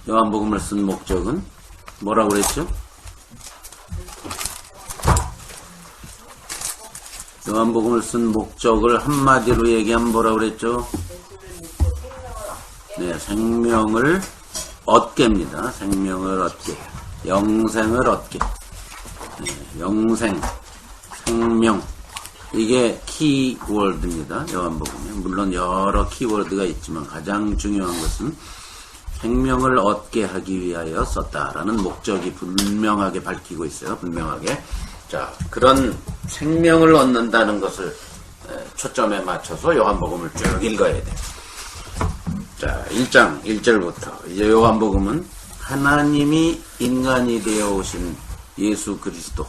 요한복음을 쓴 목적은 뭐라고 그랬죠? 요한복음을 쓴 목적을 한마디로 얘기하면 뭐라고 그랬죠? 네, 생명을 얻게입니다. 생명을 얻게. 영생을 얻게. 네, 영생, 생명. 이게 키워드입니다. 요한복음에. 물론 여러 키워드가 있지만 가장 중요한 것은 생명을 얻게 하기 위하여 썼다라는 목적이 분명하게 밝히고 있어요. 분명하게. 자, 그런 생명을 얻는다는 것을 초점에 맞춰서 요한복음을 쭉 읽어야 돼. 자, 1장 1절부터 이제 요한복음은 하나님이 인간이 되어 오신 예수 그리스도,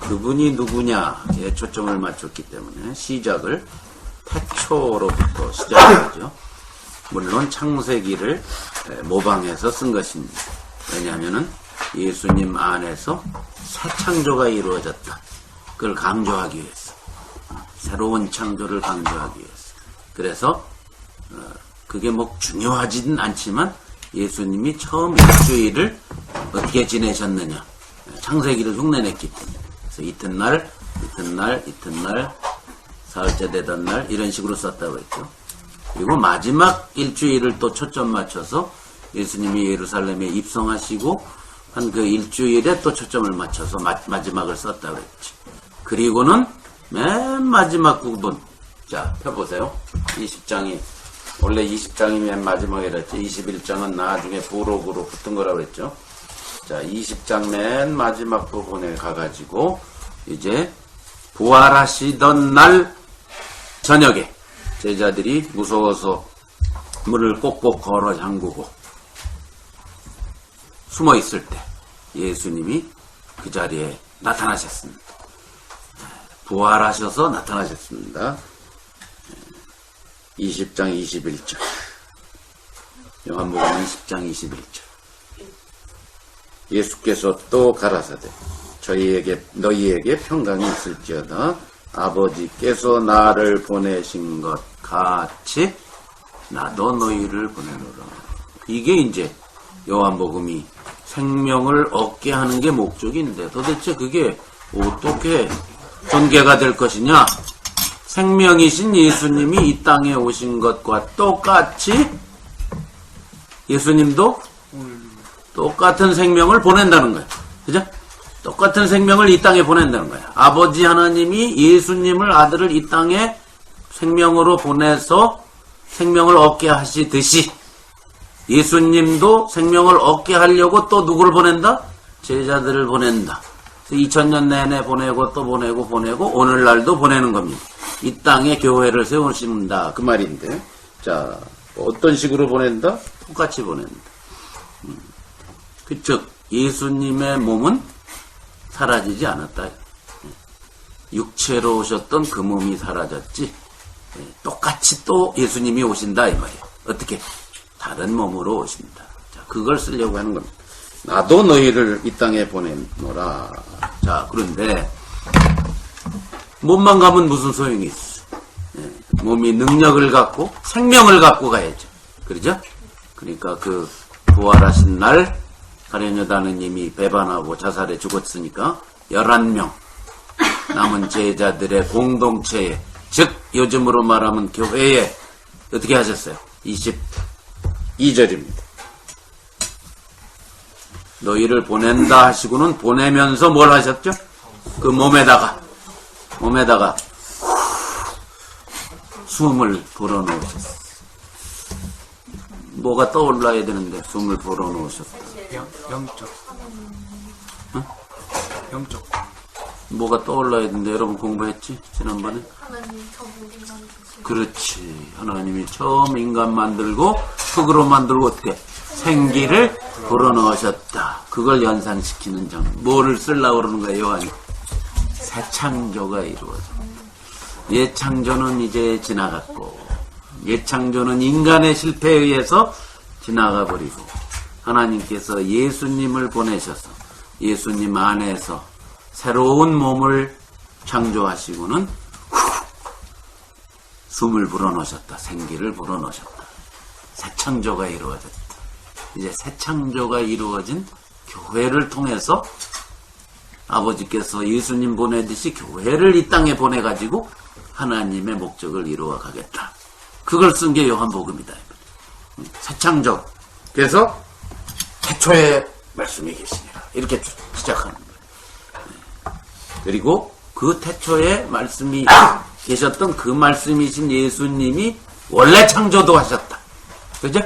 그분이 누구냐에 초점을 맞췄기 때문에 시작을 태초로부터 시작하죠. 물론 창세기를 모방해서 쓴 것입니다. 왜냐하면 예수님 안에서 새 창조가 이루어졌다. 그걸 강조하기 위해서. 새로운 창조를 강조하기 위해서. 그래서 그게 뭐 중요하지는 않지만 예수님이 처음 일주일을 어떻게 지내셨느냐. 창세기를 흉내냈기 때문에. 그래서 이튿날, 사흘째 되던 날 이런 식으로 썼다고 했죠. 그리고 마지막 일주일을 또 초점 맞춰서 예수님이 예루살렘에 입성하시고 한 그 일주일에 또 초점을 맞춰서 마지막을 썼다고 했죠. 그리고는 맨 마지막 부분, 자 펴보세요. 20장이 원래 20장이 맨 마지막에 그랬죠. 21장은 나중에 부록으로 붙은 거라고 했죠. 자, 20장 맨 마지막 부분에 가가지고 이제 부활하시던 날 저녁에 제자들이 무서워서 문을 꼭꼭 걸어 잠그고 숨어 있을 때 예수님이 그 자리에 나타나셨습니다. 부활하셔서 나타나셨습니다. 20장 21절. 요한복음 20장 21절. 예수께서 또 가라사대 너희에게 평강이 있을지어다. 아버지께서 나를 보내신 것 같이 나도 너희를 보내노라. 이게 이제 요한복음이 생명을 얻게 하는 게 목적인데 도대체 그게 어떻게 전개가 될 것이냐? 생명이신 예수님이 이 땅에 오신 것과 똑같이 예수님도 똑같은 생명을 보낸다는 거예요. 그죠? 똑같은 생명을 이 땅에 보낸다는 거예요. 아버지 하나님이 예수님을 아들을 이 땅에 생명으로 보내서 생명을 얻게 하시듯이 예수님도 생명을 얻게 하려고 또 누구를 보낸다? 제자들을 보낸다. 2000년 내내 보내고 또 보내고 오늘날도 보내는 겁니다. 이 땅에 교회를 세우신다 그 말인데, 자 어떤 식으로 보낸다? 똑같이 보낸다. 즉 예수님의 몸은 사라지지 않았다. 육체로 오셨던 그 몸이 사라졌지 똑같이 또 예수님이 오신다 이 말이에요. 어떻게? 다른 몸으로 오신다. 자, 그걸 쓰려고 하는 겁니다. 나도 너희를 이 땅에 보내노라. 자, 그런데 몸만 가면 무슨 소용이 있어? 몸이 능력을 갖고 생명을 갖고 가야죠. 그러죠? 그러니까 그 부활하신 날 가룟유다는 이미 배반하고 자살해 죽었으니까 11명 남은 제자들의 공동체에, 즉 요즘으로 말하면 교회에 어떻게 하셨어요? 22절입니다. 너희를 보낸다 하시고는 보내면서 뭘 하셨죠? 그 몸에다가 숨을 불어넣으셨어요. 뭐가 떠올라야 되는데 숨을 불어넣으셨다. 영적. 응? 영적. 뭐가 떠올라야 되는데 여러분 공부했지? 지난번에? 하나님 처음 인간 주시고. 그렇지. 하나님이 처음 인간 만들고 흙으로 만들고 어떻게? 생기를 불어넣으셨다. 그걸 연상시키는 점. 뭐를 쓰려고 그러는 거예요, 요한이? 새 창조가 이루어졌다. 옛 창조는 이제 지나갔고, 옛 창조는 인간의 실패에 의해서 지나가 버리고, 하나님께서 예수님을 보내셔서 예수님 안에서 새로운 몸을 창조하시고는 숨을 불어넣으셨다. 생기를 불어넣으셨다. 새 창조가 이루어졌다. 이제 새 창조가 이루어진 교회를 통해서 아버지께서 예수님 보내듯이 교회를 이 땅에 보내가지고 하나님의 목적을 이루어 가겠다. 그걸 쓴 게 요한복음이다. 새 창조. 그래서 태초에 말씀이 계시니라. 이렇게 시작하는 거예요. 그리고 그 태초에 말씀이 계셨던 그 말씀이신 예수님이 원래 창조도 하셨다. 그죠?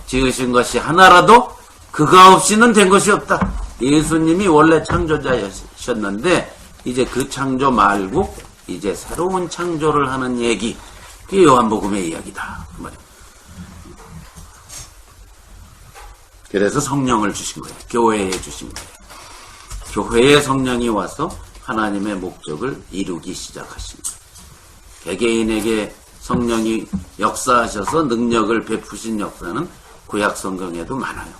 지으신 것이 하나라도 그가 없이는 된 것이 없다. 예수님이 원래 창조자셨는데 이제 그 창조 말고 이제 새로운 창조를 하는 얘기. 그게 요한복음의 이야기다. 그 말이에요. 그래서 성령을 주신 거예요. 교회에 주신 거예요. 교회에 성령이 와서 하나님의 목적을 이루기 시작하신 거예요. 개개인에게 성령이 역사하셔서 능력을 베푸신 역사는 구약 성경에도 많아요.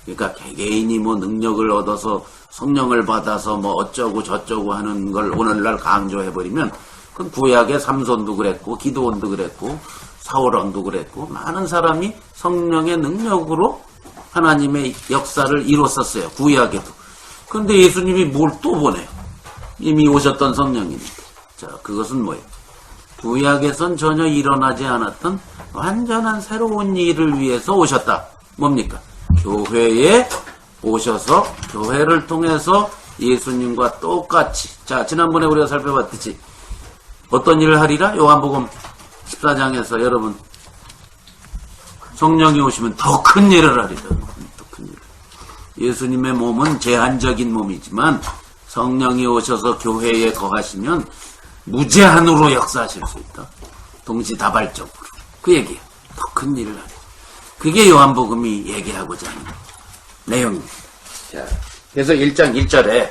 그러니까 개개인이 뭐 능력을 얻어서 성령을 받아서 뭐 어쩌고 저쩌고 하는 걸 오늘날 강조해버리면 그건 구약의 삼손도 그랬고 기드온도 그랬고 사울왕도 그랬고 많은 사람이 성령의 능력으로 하나님의 역사를 이뤘었어요. 구약에도. 그런데 예수님이 뭘 또 보내요? 이미 오셨던 성령이니까. 자, 그것은 뭐예요? 구약에선 전혀 일어나지 않았던 완전한 새로운 일을 위해서 오셨다. 뭡니까? 교회에 오셔서 교회를 통해서 예수님과 똑같이, 자, 지난번에 우리가 살펴봤듯이 어떤 일을 하리라? 요한복음 14장에서 여러분 성령이 오시면 더 큰 일을 하리라. 더 큰 일. 예수님의 몸은 제한적인 몸이지만 성령이 오셔서 교회에 거하시면 무제한으로 역사하실 수 있다. 동시다발적으로. 그 얘기예요. 더 큰 일을 하리라. 그게 요한복음이 얘기하고자 하는 내용입니다. 자, 그래서 1장 1절에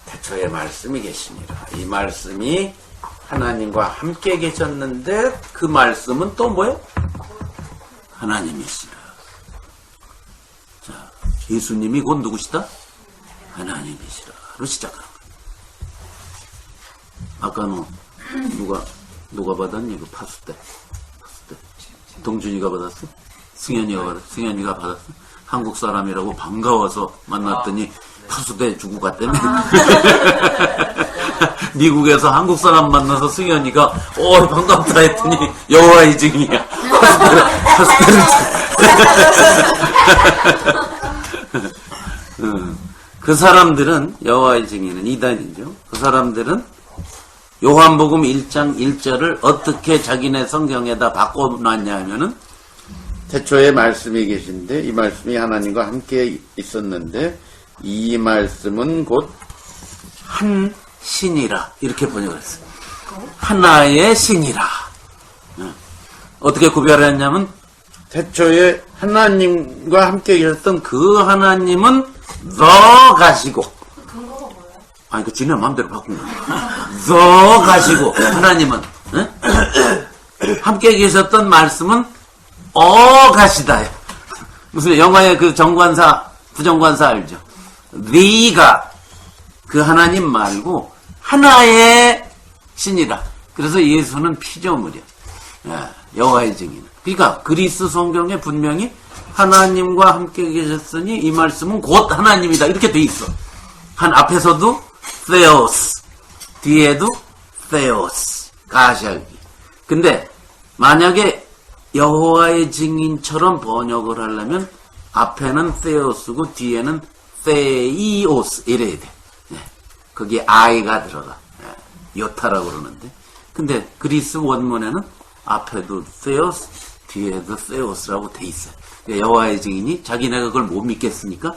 태초에 말씀이 계시니라. 이 말씀이 하나님과 함께 계셨는데 그 말씀은 또 뭐예요? 하나님이시라. 자, 예수님이 곧 누구시다? 하나님이시라로 시작하는 거예요. 아까 너 누가 받았니? 그 파수 때. 동준이가 받았어? 승현이가 받았어? 승현이가 받았어? 한국 사람이라고 반가워서 만났더니 파수대 주고 갔다며. 미국에서 한국 사람 만나서 승현이가 반갑다 했더니 여호와의 증이야. 그 사람들은 여호와의 증인은 이단이죠. 그 사람들은 요한복음 1장 1절을 어떻게 자기네 성경에다 바꿔놨냐 하면은 태초에 말씀이 계신데 이 말씀이 하나님과 함께 있었는데 이 말씀은 곧 한 신이라 이렇게 번역을 했어요. 하나의 신이라. 어떻게 구별했냐면 태초에 하나님과 함께 계셨던 그 하나님은 더 가시고 아니 그 지네 마음대로 바꾼 거야. 더 가시고 하나님은 함께 계셨던 말씀은 가시다. 무슨 영화의 그 정관사 부정관사 알죠? 네가 그 하나님 말고 하나의 신이라. 그래서 예수는 피조물이야. 여호와의 증인. 그러니까 그리스 성경에 분명히 하나님과 함께 계셨으니 이 말씀은 곧 하나님이다. 이렇게 돼 있어. 한 앞에서도 theos, 뒤에도 theos, 가시하기. 근데 만약에 여호와의 증인처럼 번역을 하려면 앞에는 theos고 뒤에는 theos 이래야 돼. 거기에 I가 들어가. 요타라고 그러는데. 근데 그리스 원문에는 앞에도 theos, 뒤에도 theos라고 돼 있어요. 여호와의 증인이 자기네가 그걸 못 믿겠으니까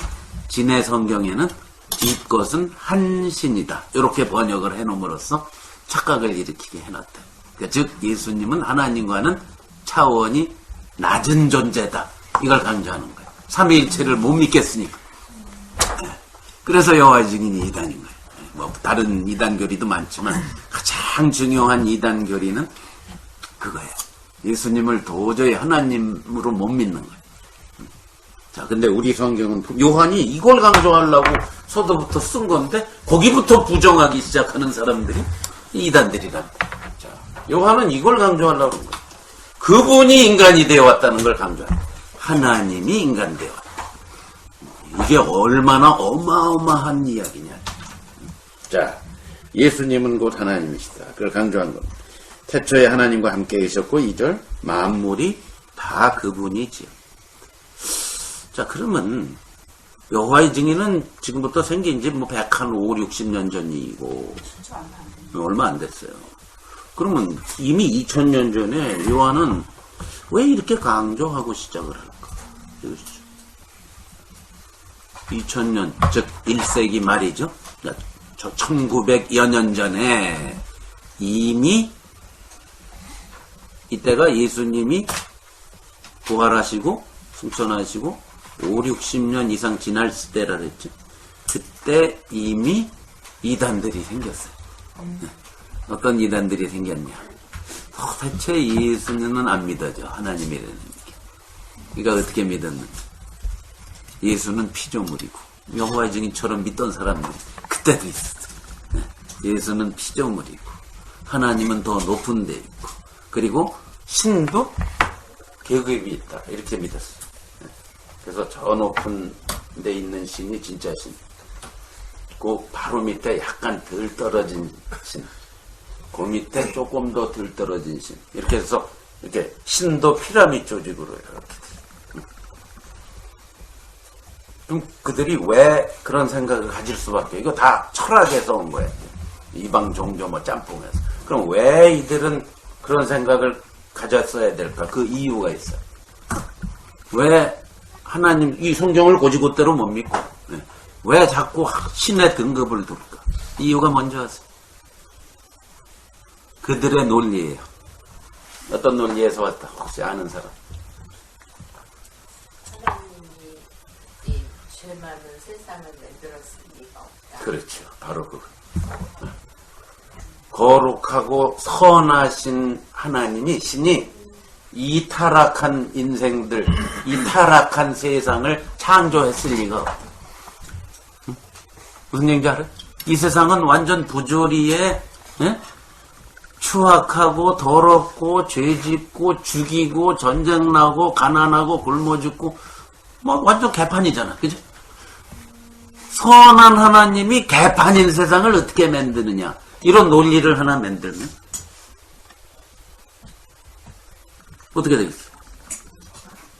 지네 성경에는 뒷것은 한 신이다. 이렇게 번역을 해놓음으로써 착각을 일으키게 해놨다. 그러니까 즉 예수님은 하나님과는 차원이 낮은 존재다. 이걸 강조하는 거예요. 삼위일체를 못 믿겠으니까. 그래서 여호와의 증인이 이단인 거예요. 뭐 다른 이단교리도 많지만 가장 중요한 이단교리는 그거예요. 예수님을 도저히 하나님으로 못 믿는 거예요. 자, 근데 우리 성경은 요한이 이걸 강조하려고 서두부터 쓴 건데 거기부터 부정하기 시작하는 사람들이 이단들이랍니다. 자, 요한은 이걸 강조하려고 그런 거예요. 그분이 인간이 되어왔다는 걸 강조합니다. 하나님이 인간 되어왔다. 이게 얼마나 어마어마한 이야기냐. 자, 예수님은 곧 하나님이시다. 그걸 강조한 겁니다. 태초에 하나님과 함께 계셨고 2절 만물이 다 그분이지요. 자, 그러면 여호와의 증인은 지금부터 생긴 지 뭐 105, 60년 전이고 얼마 안 됐어요. 그러면 이미 2000년 전에 요한은 왜 이렇게 강조하고 시작을 할까? 2000년, 즉 1세기 말이죠. 1900여 년 전에 이미 이때가 예수님이 부활하시고 승천하시고 5, 60년 이상 지날 때라 그랬죠. 그때 이미 이단들이 생겼어요. 어떤 이단들이 생겼냐. 도대체 예수님은 안 믿어져. 하나님이라는 게. 그러니까 어떻게 믿었는지. 예수는 피조물이고 여호와의 증인처럼 믿던 사람들이 그때도 있었어. 예수는 피조물이고 하나님은 더 높은 데 있고 그리고 신도 계급이 있다. 이렇게 믿었어. 그래서 저 높은 데 있는 신이 진짜 신. 그 바로 밑에 약간 덜 떨어진 신. 그 밑에 조금 더 덜 떨어진 신. 이렇게 해서 이렇게 신도 피라미드 조직으로 이렇게. 그럼 그들이 왜 그런 생각을 가질 수밖에? 이거 다 철학에서 온 거예요. 이방 종교 뭐 짬뽕에서. 그럼 왜 이들은 그런 생각을 가졌어야 될까? 그 이유가 있어요. 왜 하나님 이 성경을 고지고대로 못 믿고 왜 자꾸 신의 등급을 둘까? 이유가 뭔지 아세요? 그들의 논리예요. 어떤 논리에서 왔다? 혹시 아는 사람? 하나님이 이 죄 많은 세상을 만들었을 리가 없다. 그렇죠. 바로 그거. 거룩하고 선하신 하나님이 신이 이 타락한 인생들, 이 타락한 세상을 창조했을 리가 없다. 무슨 얘기인지 알아요? 이 세상은 완전 부조리에 추악하고 더럽고 죄짓고 죽이고 전쟁 나고 가난하고 굶어 죽고 뭐 완전 개판이잖아. 그죠? 선한 하나님이 개판인 세상을 어떻게 만드느냐. 이런 논리를 하나 만들면 어떻게 되겠어?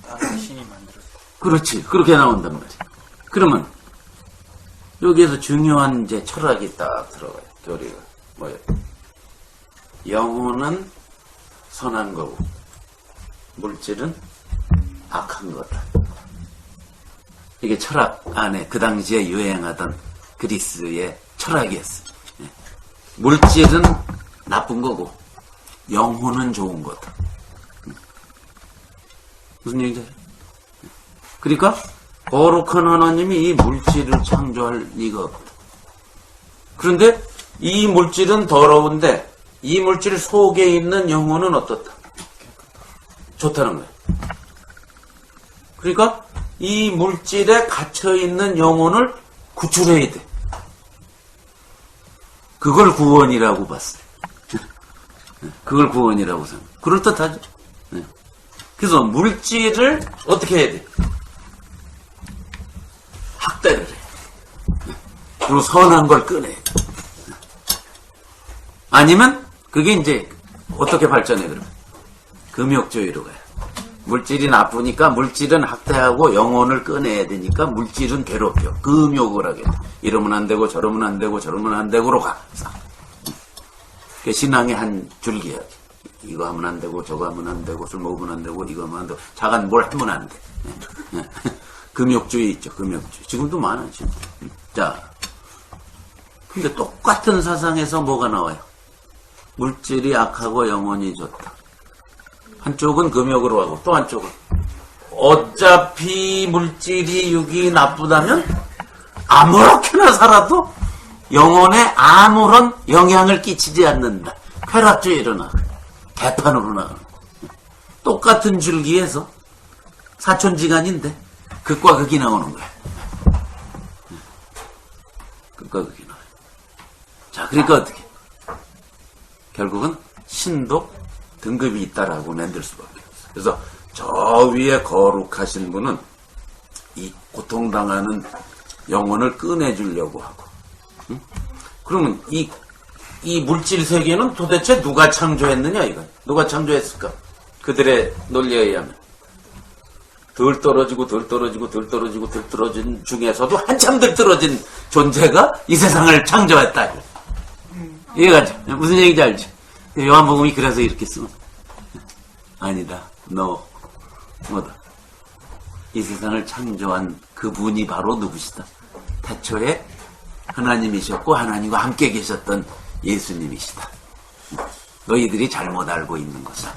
다른 신이 만들었다. 그렇지. 그렇게 나온단 말이야. 그러면 여기에서 중요한 이제 철학이 딱 들어가요. 교리가 뭐예요? 영혼은 선한 거고 물질은 악한 거다. 이게 철학 안에 그 당시에 유행하던 그리스의 철학이었어요. 물질은 나쁜 거고 영혼은 좋은 거다. 무슨 얘기죠? 그러니까 거룩한 하나님이 이 물질을 창조할 리가 없다. 그런데 이 물질은 더러운데 이 물질 속에 있는 영혼은 어떻다? 좋다는 거예요. 그러니까 이 물질에 갇혀있는 영혼을 구출해야 돼. 그걸 구원이라고 봤어요. 그걸 구원이라고 생각해요. 그럴듯하죠? 그래서 물질을 어떻게 해야 돼? 학대를 해. 그리고 선한 걸 꺼내. 아니면 그게 이제 어떻게 발전해 그러면? 금욕주의로 가요. 물질이 나쁘니까 물질은 학대하고 영혼을 꺼내야 되니까 물질은 괴롭혀. 금욕을 하게 돼. 이러면 안 되고 저러면 안 되고 저러면 안 되고로 가. 그 신앙의 한 줄기야. 이거 하면 안 되고 저거 하면 안 되고 술 먹으면 안 되고 이거 하면 안 되고 자간 뭘 하면 안 돼. 금욕주의 있죠. 금욕주의. 지금도 많아 지금. 자, 근데 똑같은 사상에서 뭐가 나와요? 물질이 악하고 영혼이 좋다. 한쪽은 금욕으로 하고 또 한쪽은 어차피 물질이 육이 나쁘다면 아무렇게나 살아도 영혼에 아무런 영향을 끼치지 않는다. 쾌락주의로 나가. 개판으로 나가는 거. 똑같은 줄기에서 사촌지간인데 극과 극이 나오는 거야. 극과 극이 나와요. 자, 그러니까 어떻게? 결국은 신도 등급이 있다라고 만들 수밖에. 그래서 저 위에 거룩하신 분은 이 고통당하는 영혼을 꺼내주려고 하고, 그러면 이 물질 세계는 도대체 누가 창조했느냐, 이거. 누가 창조했을까? 그들의 논리에 의하면. 덜 떨어지고 중에서도 한참 덜 떨어진 존재가 이 세상을 창조했다. 이해가죠? 무슨 얘기인지 알지? 요한복음이 그래서 이렇게 쓰면. 아니다. No. 뭐다? 이 세상을 창조한 그분이 바로 누구시다? 태초에 하나님이셨고 하나님과 함께 계셨던 예수님이시다. 너희들이 잘못 알고 있는 것은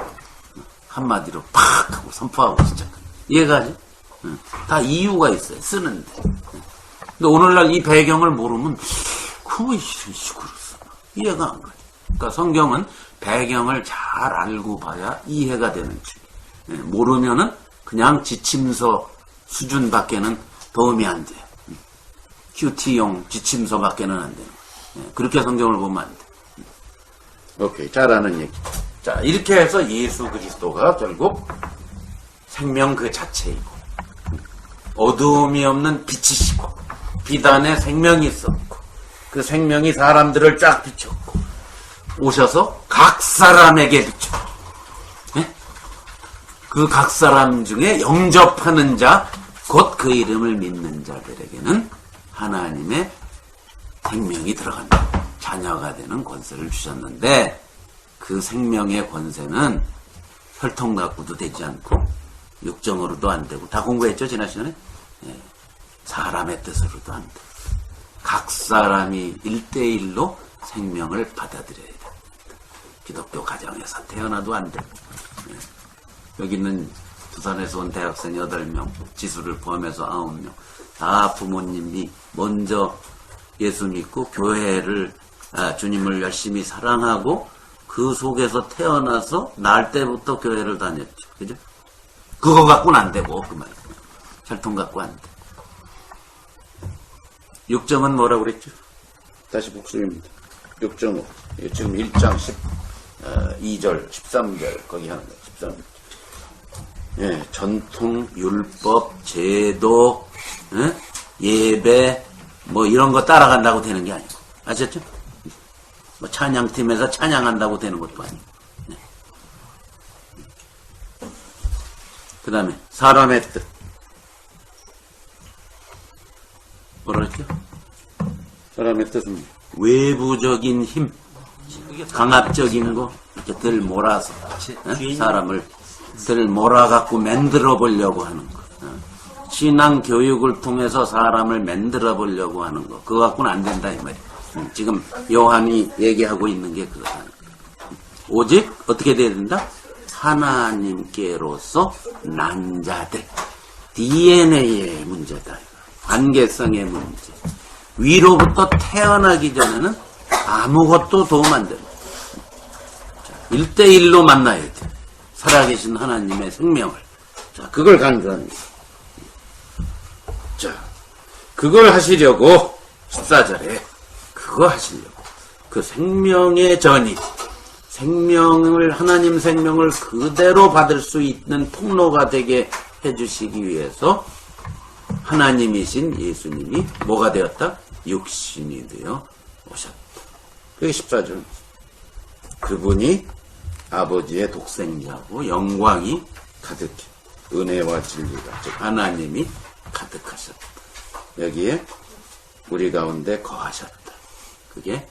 한마디로 팍 하고 선포하고 시작. 이해가지? 다 이유가 있어요. 쓰는데. 근데 오늘날 이 배경을 모르면 그거 이런 식으로 써. 이해가 안 가요. 그러니까 성경은 배경을 잘 알고 봐야 이해가 되는 줄. 모르면은 그냥 지침서 수준밖에는 도움이 안 돼요. QT용 지침서밖에는 안 되는 거예요. 그렇게 성경을 보면 안 돼. 오케이, 잘하는 얘기. 자, 이렇게 해서 예수 그리스도가 결국 생명 그 자체이고, 어두움이 없는 빛이시고, 빛 안에 생명이 있었고, 그 생명이 사람들을 쫙 비췄고, 오셔서 각 사람에게 비춰. 그 각 사람 중에 영접하는 자, 곧 그 이름을 믿는 자들에게는 하나님의 생명이 들어간다. 자녀가 되는 권세를 주셨는데, 그 생명의 권세는 혈통 갖고도 되지 않고 육정으로도 안 되고, 다 공부했죠 지난 시간에? 사람의 뜻으로도 안 되고, 각 사람이 1대1로 생명을 받아들여야 돼. 기독교 가정에서 태어나도 안 되고, 여기 있는 부산에서 온 대학생 8명, 지수를 포함해서 9명, 다 부모님이 먼저 예수 믿고 교회를, 주님을 열심히 사랑하고 그 속에서 태어나서 날 때부터 교회를 다녔죠. 그죠? 그거 갖고는 안 되고, 그 말이에요. 혈통 갖고 안 돼. 육정은 뭐라고 그랬죠? 다시 복습입니다. 육정은. 지금 1장 12절, 13절, 거기 하는 거예요. 13절. 예, 전통, 율법, 제도, 예배, 뭐 이런 거 따라간다고 되는 게 아니고. 아셨죠? 뭐 찬양팀에서 찬양한다고 되는 것도 아니고. 그 다음에 사람의 뜻. 뭐라 그랬죠? 사람의 뜻은 외부적인 힘, 강압적인 거, 이렇게 들 몰아서 사람을 들 몰아갖고 만들어 보려고 하는 거. 신앙 교육을 통해서 사람을 만들어 보려고 하는 거. 그거 갖고는 안 된다 이 말이야. 지금 요한이 얘기하고 있는 게 그거다. 오직 어떻게 돼야 된다? 하나님께로서 난 자들. DNA의 문제다. 관계성의 문제. 위로부터 태어나기 전에는 아무것도 도움 안 됩니다. 1대1로 만나야 돼. 살아계신 하나님의 생명을. 자, 그걸 강조합니다. 자, 그걸 하시려고 14절에 그거 하시려고 그 생명의 전이 생명을 하나님 생명을 그대로 받을 수 있는 통로가 되게 해주시기 위해서 하나님이신 예수님이 뭐가 되었다? 육신이 되어 오셨다. 그게 14절. 그분이 아버지의 독생자고 영광이 가득해. 은혜와 진리가, 즉 하나님이 가득하셨다. 여기에 우리 가운데 거하셨다. 그게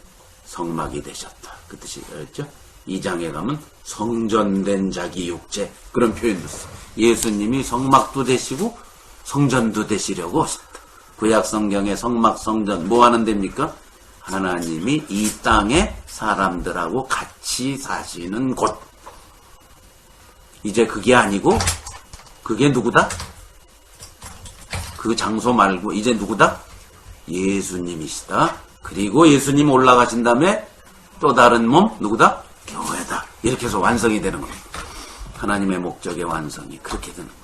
성막이 되셨다. 그 뜻이겠죠? 2장에 가면 성전된 자기 육체, 그런 표현도 써. 예수님이 성막도 되시고 성전도 되시려고 오셨다. 구약 성경의 성막, 성전 뭐 하는 데입니까? 하나님이 이 땅에 사람들하고 같이 사시는 곳. 이제 그게 아니고 그게 누구다? 그 장소 말고 이제 누구다? 예수님이시다. 그리고 예수님 올라가신 다음에 또 다른 몸 누구다? 교회다. 이렇게 해서 완성이 되는 거예요. 하나님의 목적의 완성이 그렇게 되는 거예요.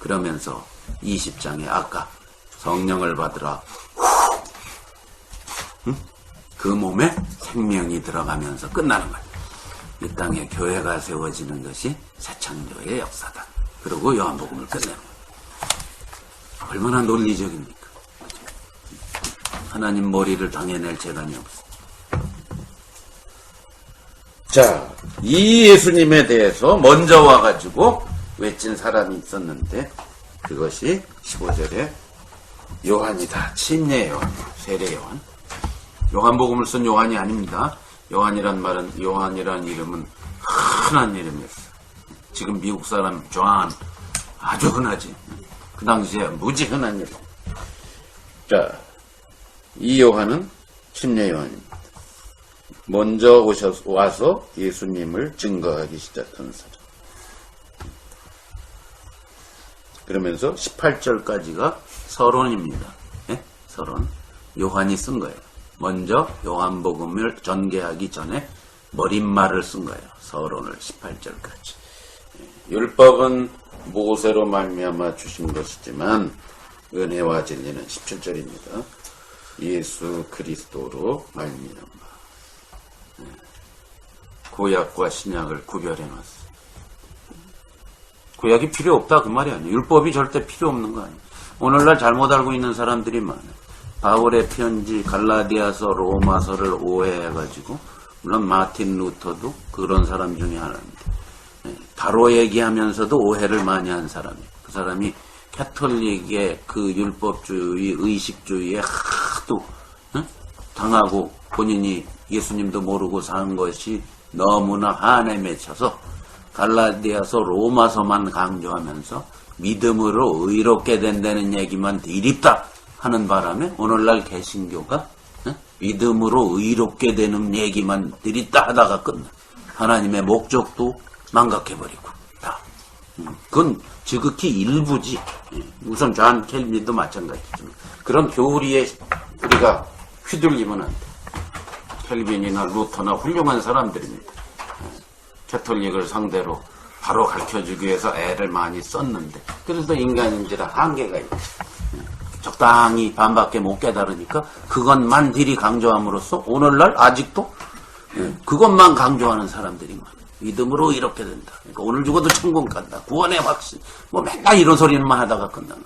그러면서 20장에 아까 성령을 받으라. 그 몸에 생명이 들어가면서 끝나는 거예요. 이 땅에 교회가 세워지는 것이 새 창조의 역사다. 그리고 요한복음을 끝내는 얼마나 논리적입니까? 하나님 머리를 당해낼 재간이 없어. 자, 이 예수님에 대해서 먼저 와가지고 외친 사람이 있었는데 그것이 15절에 요한이다. 침례 요한, 세례 요한. 요한복음을 쓴 요한이 아닙니다. 요한이란 이름은 흔한 이름이었어요. 지금 미국 사람 존 아주 흔하지. 그 당시에 무지 흔한 이름. 자, 이 요한은 침례 요한입니다. 먼저 와서 예수님을 증거하기 시작한 사람. 그러면서 18절까지가 서론입니다. 네? 서론. 요한이 쓴 거예요. 먼저 요한복음을 전개하기 전에 머릿말을 쓴 거예요. 서론을 18절까지. 율법은 모세로 말미암아 주신 것이지만 은혜와 진리는 17절입니다. 예수 그리스도로 말미암아. 구약과 신약을 구별해놨어요. 구약이 필요 없다 그 말이 아니에요. 율법이 절대 필요 없는 거 아니에요. 오늘날 잘못 알고 있는 사람들이 많아요. 바울의 편지, 갈라디아서, 로마서를 오해해가지고, 물론 마틴 루터도 그런 사람 중에 하나입니다. 바로 얘기하면서도 오해를 많이 한 사람이에요. 그 사람이 캐톨릭의 그 율법주의, 의식주의에 하도 당하고 본인이 예수님도 모르고 산 것이 너무나 한에 맺혀서 갈라디아서, 로마서만 강조하면서 믿음으로 의롭게 된다는 얘기만 드립다 하는 바람에 오늘날 개신교가 믿음으로 의롭게 되는 얘기만 드립다 하다가 끝나. 하나님의 목적도 망각해버리고 다. 그건 지극히 일부지. 우선 존 켈빈도 마찬가지지만 그런 교리에 우리가 휘둘리면 안 돼. 켈빈이나 루터나 훌륭한 사람들입니다. 캐톨릭을 상대로 바로 가르쳐주기 위해서 애를 많이 썼는데 그래서 인간인지라 한계가 있지. 적당히 반밖에 못 깨달으니까 그것만 딜이 강조함으로써 오늘날 아직도 그것만 강조하는 사람들이 많아요. 믿음으로 이렇게 된다. 그러니까 오늘 죽어도 천국 간다. 구원의 확신. 뭐 맨날 이런 소리만 하다가 끝나는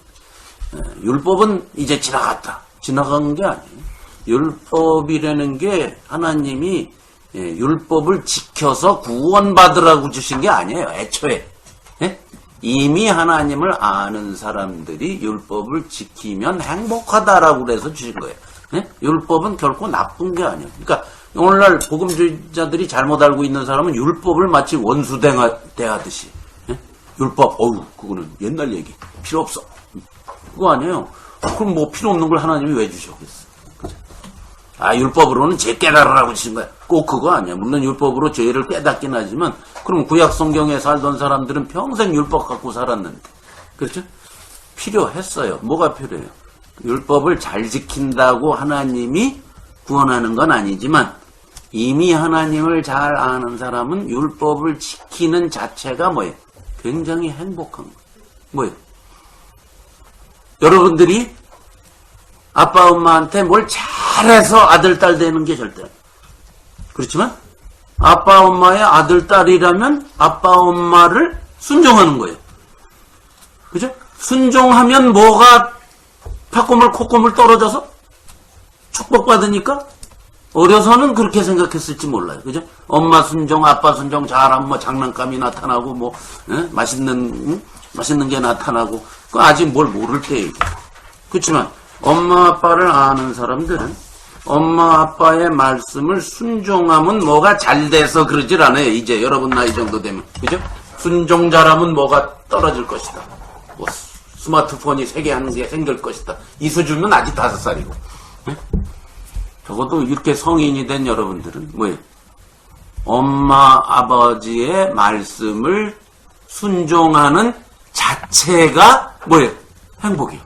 거죠. 율법은 이제 지나갔다. 지나간 게 아니에요. 율법이라는 게 하나님이 율법을 지켜서 구원받으라고 주신 게 아니에요. 애초에. 이미 하나님을 아는 사람들이 율법을 지키면 행복하다라고 그래서 주신 거예요. 율법은 결코 나쁜 게 아니에요. 그러니까 오늘날 복음주의자들이 잘못 알고 있는 사람은 율법을 마치 원수 대하듯이 율법, 그거는 옛날 얘기. 필요 없어. 그거 아니에요. 그럼 뭐 필요 없는 걸 하나님이 왜 주셨겠어? 율법으로는 죄 깨달으라고 주신 거야. 꼭 그거 아니야. 물론 율법으로 죄를 깨닫긴 하지만 그럼 구약 성경에 살던 사람들은 평생 율법 갖고 살았는데 그렇죠? 필요했어요. 뭐가 필요해요? 율법을 잘 지킨다고 하나님이 구원하는 건 아니지만 이미 하나님을 잘 아는 사람은 율법을 지키는 자체가 뭐예요? 굉장히 행복한 거예요. 뭐예요? 여러분들이 아빠 엄마한테 뭘 잘해서 아들 딸 되는 게 절대 아니에요. 그렇지만 아빠 엄마의 아들 딸이라면 아빠 엄마를 순종하는 거예요. 그죠? 순종하면 뭐가 팥고물 콧고물 떨어져서 축복받으니까 어려서는 그렇게 생각했을지 몰라요. 그죠? 엄마 순종, 아빠 순종 잘하면 뭐 장난감이 나타나고 뭐 맛있는 게 나타나고 그 아직 뭘 모를 때예요. 그렇지만 엄마 아빠를 아는 사람들은 엄마 아빠의 말씀을 순종하면 뭐가 잘 돼서 그러질 않아요. 이제 여러분 나이 정도 되면. 그죠? 순종 잘하면 뭐가 떨어질 것이다. 뭐 스마트폰이 3개 하는 게 생길 것이다. 이 수준은 아직 5살이고. 적어도 이렇게 성인이 된 여러분들은 뭐예요? 엄마 아버지의 말씀을 순종하는 자체가 뭐예요? 행복이에요.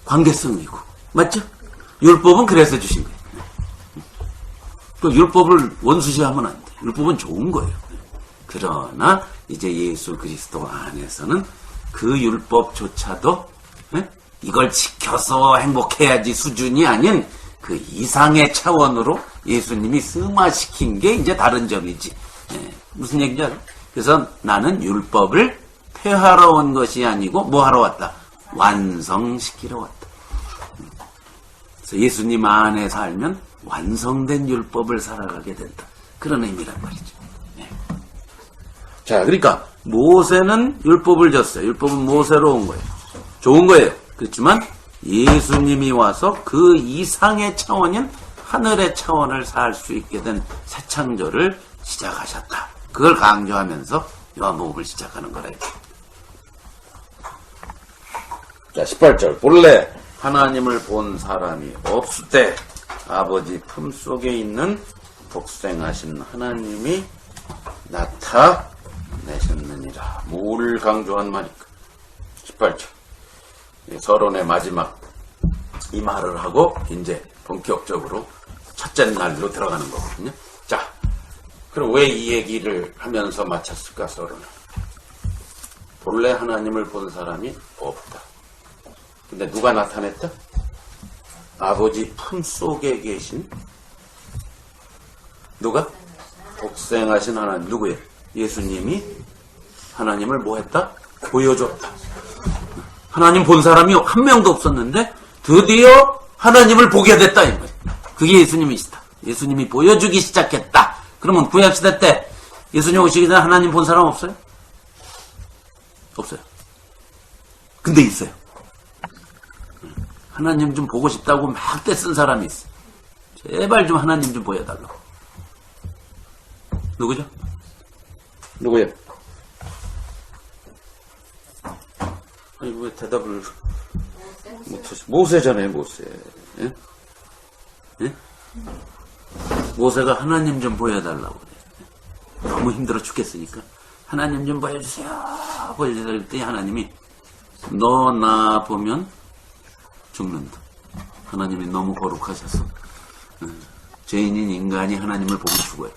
관계성이고. 맞죠? 율법은 그래서 주신 거예요. 그 율법을 원수시하면 안 돼. 율법은 좋은 거예요. 그러나 이제 예수 그리스도 안에서는 그 율법조차도 이걸 지켜서 행복해야지 수준이 아닌 그 이상의 차원으로 예수님이 승화시킨 게 이제 다른 점이지. 예, 무슨 얘기인지 알아요? 그래서 나는 율법을 폐하러 온 것이 아니고 뭐 하러 왔다? 완성시키러 왔다. 그래서 예수님 안에 살면 완성된 율법을 살아가게 된다. 그런 의미란 말이죠. 예. 자, 그러니까 모세는 율법을 줬어요. 율법은 모세로 온 거예요. 좋은 거예요. 그렇지만 예수님이 와서 그 이상의 차원인 하늘의 차원을 살 수 있게 된 새 창조를 시작하셨다. 그걸 강조하면서 요한복음을 시작하는 거래요. 자, 18절. 본래 하나님을 본 사람이 없을 때 아버지 품속에 있는 독생하신 하나님이 나타내셨느니라. 뭐를 강조한 말일까? 18절. 서론의 마지막 이 말을 하고 이제 본격적으로 첫째 날로 들어가는 거거든요. 자, 그럼 왜 이 얘기를 하면서 마쳤을까, 서론을? 본래 하나님을 본 사람이 없다. 근데 누가 나타냈다? 아버지 품속에 계신 누가? 독생하신 하나님. 누구예요? 예수님이 하나님을 뭐 했다? 보여줬다. 하나님 본 사람이 한 명도 없었는데 드디어 하나님을 보게 됐다. 이 말이에요. 그게 예수님이시다. 예수님이 보여주기 시작했다. 그러면 구약시대 때 예수님 오시기 전에 하나님 본 사람 없어요? 없어요. 근데 있어요. 하나님 좀 보고 싶다고 막 떼쓴 사람이 있어. 제발 좀 하나님 좀 보여달라고. 누구죠? 누구예요? 아니 왜 대답을 못하시? 모세잖아요, 모세. 예? 예? 모세가 하나님 좀 보여달라고 그래. 너무 힘들어 죽겠으니까 하나님 좀 보여주세요. 보여주세요. 그랬더니 하나님이 너 나 보면 죽는다. 하나님이 너무 거룩하셔서 죄인인 인간이 하나님을 보고 죽어요.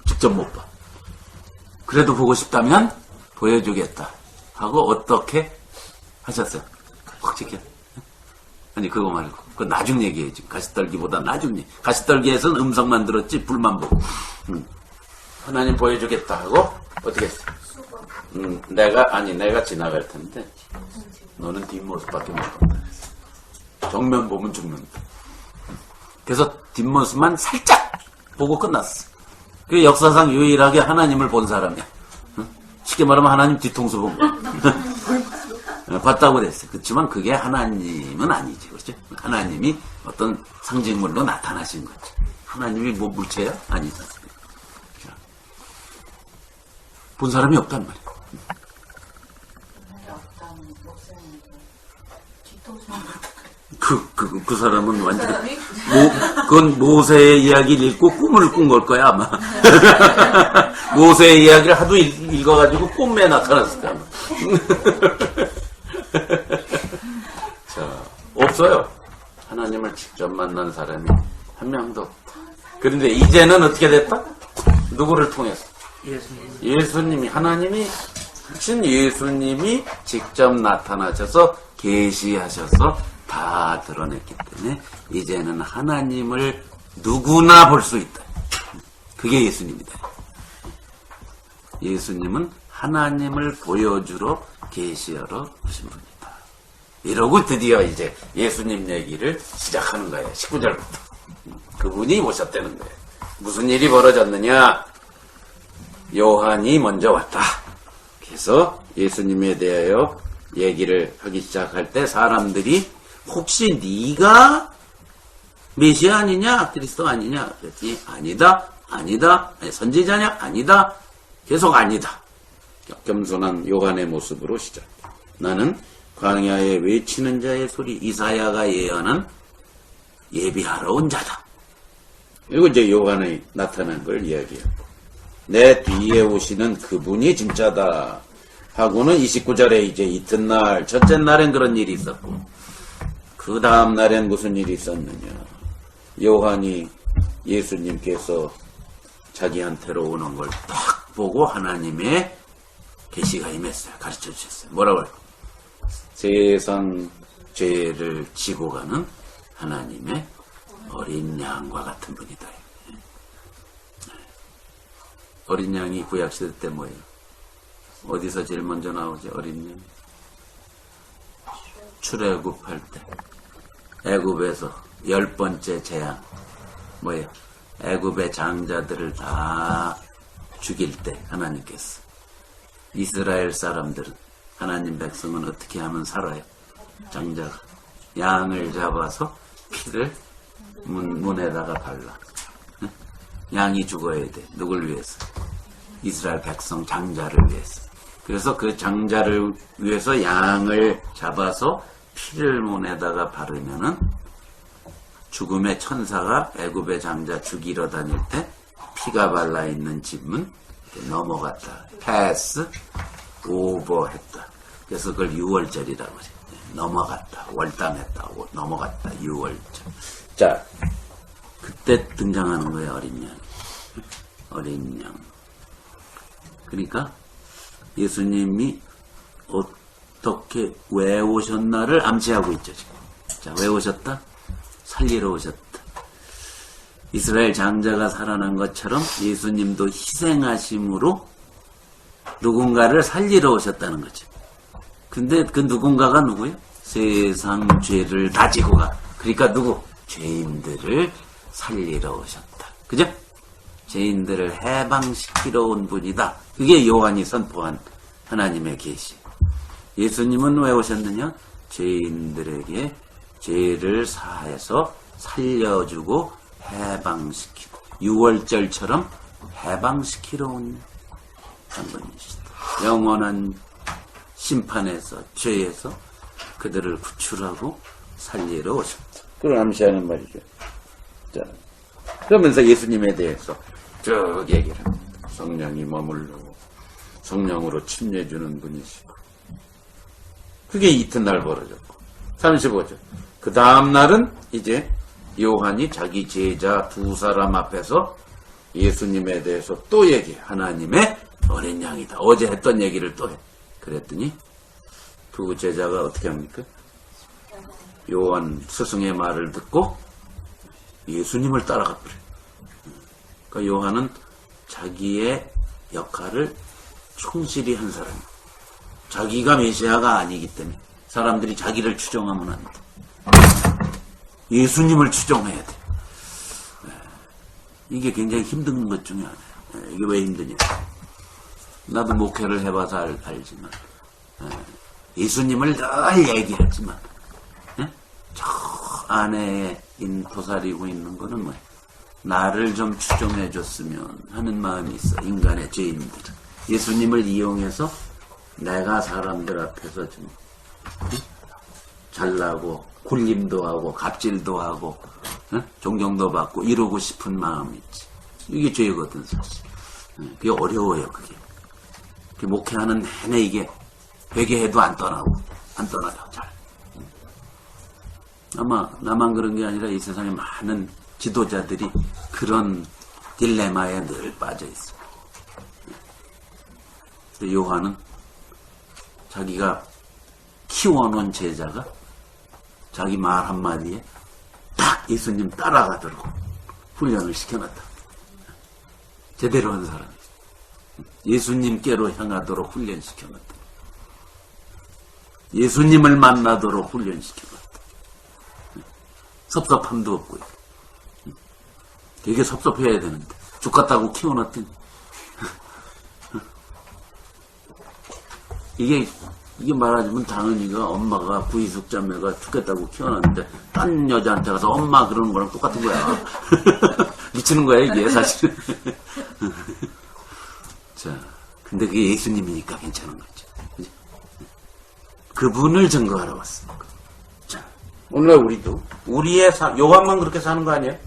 직접 못 봐. 그래도 보고 싶다면 보여주겠다 하고 어떻게 하셨어요? 확 지켜. 아니 그거 말고 그거 나중 얘기해. 지금 가시떨기보다 나중 얘기. 가시떨기에서는 음성만 들었지 불만 보고. 하나님 보여주겠다 하고 어떻게 했어? 내가 지나갈 텐데 너는 뒷모습밖에 못 본다. 정면 보면 죽는다. 그래서 뒷모습만 살짝 보고 끝났어. 그 역사상 유일하게 하나님을 본 사람이야. 쉽게 말하면 하나님 뒤통수 본 거야. 봤다고 그랬어요. 그렇지만 그게 하나님은 아니지. 그렇죠? 하나님이 어떤 상징물로 나타나신 거죠. 하나님이 뭐 물체야? 아니죠. 본 사람이 없단 말이야. 그 사람은 완전 그건 모세의 이야기를 읽고 꿈을 꾼 걸 거야 아마. 모세의 이야기를 하도 읽어가지고 꿈에 나타났을 거야 아마. 자, 없어요. 하나님을 직접 만난 사람이 한 명도 없다. 그런데 이제는 어떻게 됐다? 누구를 통해서? 예수님이 하나님이 신 예수님이 직접 나타나셔서 계시하셔서 다 드러냈기 때문에 이제는 하나님을 누구나 볼 수 있다. 그게 예수님이다. 예수님은 하나님을 보여주러 계시하러 오신 분이다. 이러고 드디어 이제 예수님 얘기를 시작하는 거예요. 19절부터. 그분이 오셨다는 거예요. 무슨 일이 벌어졌느냐? 요한이 먼저 왔다. 그래서 예수님에 대하여 얘기를 하기 시작할 때 사람들이 혹시 네가 메시아 아니냐? 그리스도 아니냐? 그랬더니 아니다. 선지자냐? 아니다. 계속 아니다. 겸손한 요한의 모습으로 시작. 나는 광야에 외치는 자의 소리, 이사야가 예언한 예비하러 온 자다. 이거 이제 요한이 나타난 걸 이야기하고 내 뒤에 오시는 그분이 진짜다 하고는 29절에 이제 이튿날 첫째 날엔 그런 일이 있었고 그 다음 날엔 무슨 일이 있었느냐. 요한이 예수님께서 자기한테로 오는 걸 딱 보고 하나님의 계시가 임했어요. 가르쳐 주셨어요. 뭐라고 할까요? 세상 죄를 지고 가는 하나님의 어린 양과 같은 분이다. 어린 양이 구약시대 때 뭐예요? 어디서 제일 먼저 나오지? 어린 양. 출애굽할 때 애굽에서 10번째 재앙 뭐예요? 애굽의 장자들을 다 죽일 때 하나님께서 이스라엘 사람들은 하나님 백성은 어떻게 하면 살아요? 장자가 양을 잡아서 피를 문에다가 발라. 양이 죽어야 돼. 누굴 위해서? 이스라엘 백성 장자를 위해서. 그래서 그 장자를 위해서 양을 잡아서 피를 문에다가 바르면은 죽음의 천사가 애굽의 장자 죽이러 다닐 때 피가 발라 있는 집은 넘어갔다. 패스 오버했다. 그래서 그걸 6월절이라고 그래. 넘어갔다. 월담했다. 넘어갔다. 6월절. 자, 그때 등장하는 거예요. 어린 양. 어린 양. 그러니까 예수님이 어떻게 왜 오셨나를 암시하고 있죠. 지금. 자, 왜 오셨다? 살리러 오셨다. 이스라엘 장자가 살아난 것처럼 예수님도 희생하심으로 누군가를 살리러 오셨다는 거죠. 근데 그 누군가가 누구예요? 세상 죄를 다 지고 가. 그러니까 누구? 죄인들을 살리러 오셨다. 그죠? 죄인들을 해방시키러 온 분이다. 그게 요한이 선포한 하나님의 계시. 예수님은 왜 오셨느냐? 죄인들에게 죄를 사해서 살려주고 해방시키고 6월절처럼 해방시키러 온 분이시다. 영원한 심판에서 죄에서 그들을 구출하고 살리러 오셨다. 그걸 암시하는 말이죠. 자, 그러면서 예수님에 대해서 쭉 얘기를 합니다. 성령이 머물르고 성령으로 침례주는 분이시고 그게 이튿날 벌어졌고 35절 그 다음날은 이제 요한이 자기 제자 두 사람 앞에서 예수님에 대해서 또 얘기해. 하나님의 어린 양이다. 어제 했던 얘기를 또 해. 그랬더니 두 제자가 어떻게 합니까? 요한 스승의 말을 듣고 예수님을 따라가 버려요. 그러니까 요한은 자기의 역할을 충실히 한 사람이에요. 자기가 메시아가 아니기 때문에 사람들이 자기를 추종하면 안 돼. 예수님을 추종해야 돼. 이게 굉장히 힘든 것 중에 하나예요. 이게 왜 힘드냐? 나도 목회를 해봐서 알지만 예수님을 늘 얘기하지만 저 안에 도사리고 있는 거는 뭐예요? 나를 좀 추종해 줬으면 하는 마음이 있어. 인간의 죄인들은 예수님을 이용해서 내가 사람들 앞에서 좀 잘나고 굴림도 하고 갑질도 하고 존경도 받고 이러고 싶은 마음이 있지. 이게 죄거든 사실. 그게 어려워요. 그게 목회하는 내내 이게 회개해도 안 떠나요. 잘. 아마 나만 그런 게 아니라 이 세상에 많은 지도자들이 그런 딜레마에 늘 빠져 있어요. 요한은 자기가 키워놓은 제자가 자기 말 한마디에 딱 예수님 따라가도록 훈련을 시켜놨다. 제대로 한 사람이 예수님께로 향하도록 훈련시켜놨다. 예수님을 만나도록 훈련시켜놨다. 섭섭함도 없고요. 되게 섭섭해야 되는데 죽겠다고 키워놨더니 이게 말하자면 당연히가 엄마가 구이숙 자매가 죽겠다고 키워놨는데 딴 여자한테 가서 엄마 그러는 거랑 똑같은 거야. 미치는 거야 이게 사실은. 자, 근데 그게 예수님이니까 괜찮은 거죠. 그치? 그분을 증거하러 왔습니다. 자, 오늘날 우리도 우리의 요한만 그렇게 사는 거 아니에요?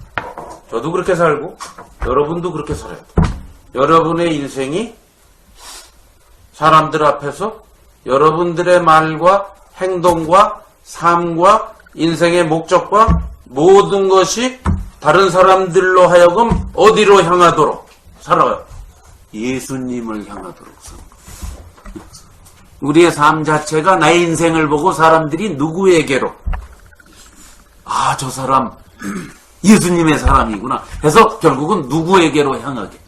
저도 그렇게 살고 여러분도 그렇게 살아야 돼. 여러분의 인생이 사람들 앞에서 여러분들의 말과 행동과 삶과 인생의 목적과 모든 것이 다른 사람들로 하여금 어디로 향하도록 살아가요? 예수님을 향하도록 살아가요. 우리의 삶 자체가 나의 인생을 보고 사람들이 누구에게로 저 사람 예수님의 사람이구나 해서 결국은 누구에게로 향하게?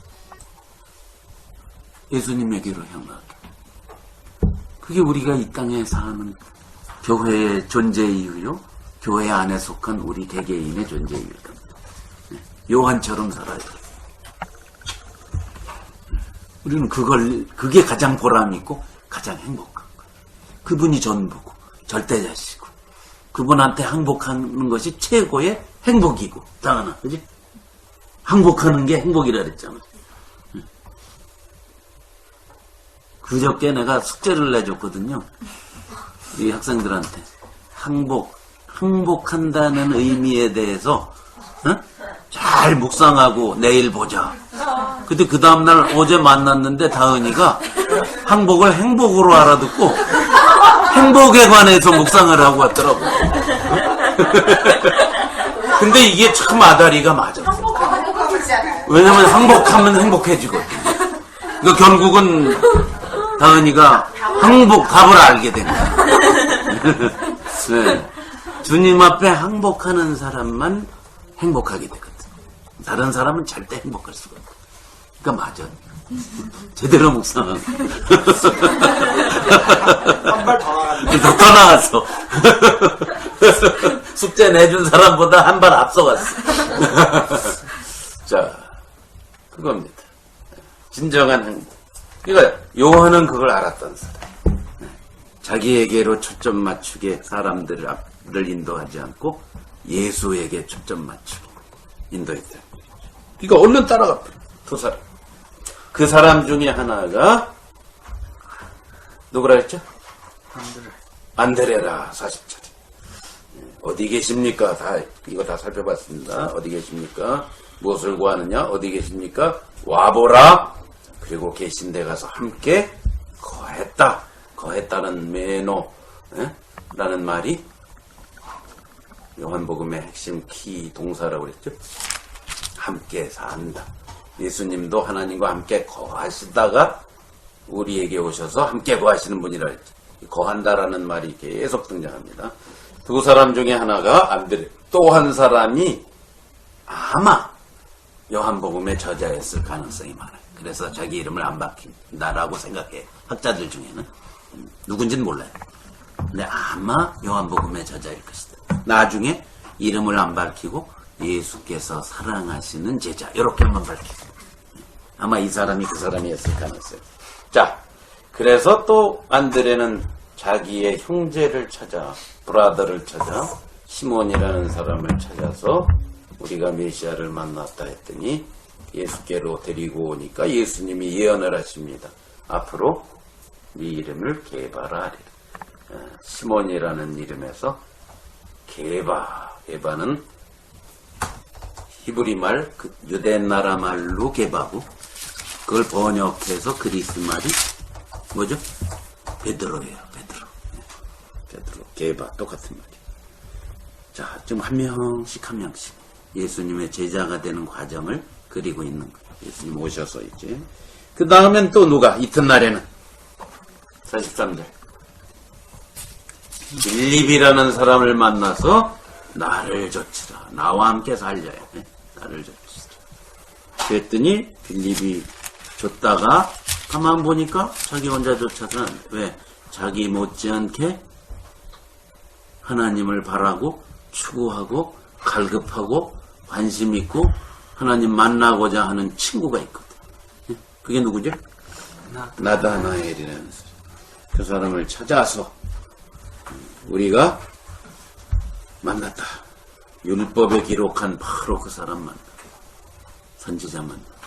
예수님에게로 향하게. 그게 우리가 이 땅에 사는 교회의 존재 이유요. 교회 안에 속한 우리 개개인의 존재 이유일 겁니다. 요한처럼 살아야 돼요. 우리는 그게 가장 보람 있고 가장 행복한 거예요. 그분이 전부고 절대자시고 그분한테 항복하는 것이 최고의 행복이고 당연하, 그지? 항복하는 게 행복이라 그랬잖아. 그저께 내가 숙제를 내줬거든요. 이 학생들한테 항복한다는 의미에 대해서 잘 묵상하고 내일 보자. 근데 그 다음날 어제 만났는데 다은이가 항복을 행복으로 알아듣고 행복에 관해서 묵상을 하고 왔더라고. 근데 이게 참 아다리가 맞아. 왜냐면 항복하면 행복해지거든. 그러니까 결국은 다은이가 항복답을 알게 된 거야. 네. 주님 앞에 항복하는 사람만 행복하게 되거든. 다른 사람은 절대 행복할 수가 없어. 그러니까 맞아. 제대로 묵상하고. 한 발 더 나갔네. 더 나갔어. 숙제 내준 사람보다 한 발 앞서갔어. 자, 그겁니다. 진정한 행복. 그러니까 요한은 그걸 알았던 사람. 자기에게로 초점 맞추게 사람들을 인도하지 않고 예수에게 초점 맞추고 인도했다. 그러니까 얼른 따라갔다. 두 사람. 그 사람 중에 하나가 누구라 했죠? 안드레라 40차례. 어디 계십니까? 이거 다 살펴봤습니다. 어디 계십니까? 무엇을 구하느냐? 어디 계십니까? 와보라. 그리고 계신 데 가서 함께 거했다. 거했다는 메노 라는 말이 요한복음의 핵심 키 동사라고 그랬죠. 함께 산다. 예수님도 하나님과 함께 거하시다가 우리에게 오셔서 함께 거하시는 분이라 했죠. 거한다라는 말이 계속 등장합니다. 두 사람 중에 하나가 안드레, 또 한 사람이 아마 요한복음의 저자였을 가능성이 많아요. 그래서 자기 이름을 안 밝힌다라고 생각해요. 학자들 중에는. 누군지는 몰라요. 근데 아마 요한복음의 저자일 것이다. 나중에 이름을 안 밝히고 예수께서 사랑하시는 제자 이렇게만 밝히고 아마 이 사람이 그 사람이었을 가능성이. 자, 그래서 또 안드레는 자기의 형제를 찾아 브라더를 찾아 시몬이라는 사람을 찾아서 우리가 메시아를 만났다 했더니 예수께로 데리고 오니까 예수님이 예언을 하십니다. 앞으로 네 이름을 게바라 하리라. 시몬이라는 이름에서 게바는 히브리 말, 유대 나라 말로 게바고 그걸 번역해서 그리스 말이 뭐죠? 베드로예요. 베드로, 게바 똑같은 말이에요. 자, 지금 한 명씩 예수님의 제자가 되는 과정을 그리고 있는 거예요. 예수님 오셔서 이제. 그 다음엔 또 누가? 이튿날에는 43절. 빌립이라는 사람을 만나서 나를 좇으라. 나와 함께 살려야 돼. 나를 좇으라. 그랬더니 빌립이 줬다가 가만 보니까 자기 혼자 쫓아서 왜? 자기 못지않게 하나님을 바라고 추구하고 갈급하고 관심 있고 하나님 만나고자 하는 친구가 있거든. 그게 누구죠? 나다나엘이라는 사람. 그 사람을 찾아서 우리가 만났다. 율법에 기록한 바로 그 사람 만났다. 선지자 만났다.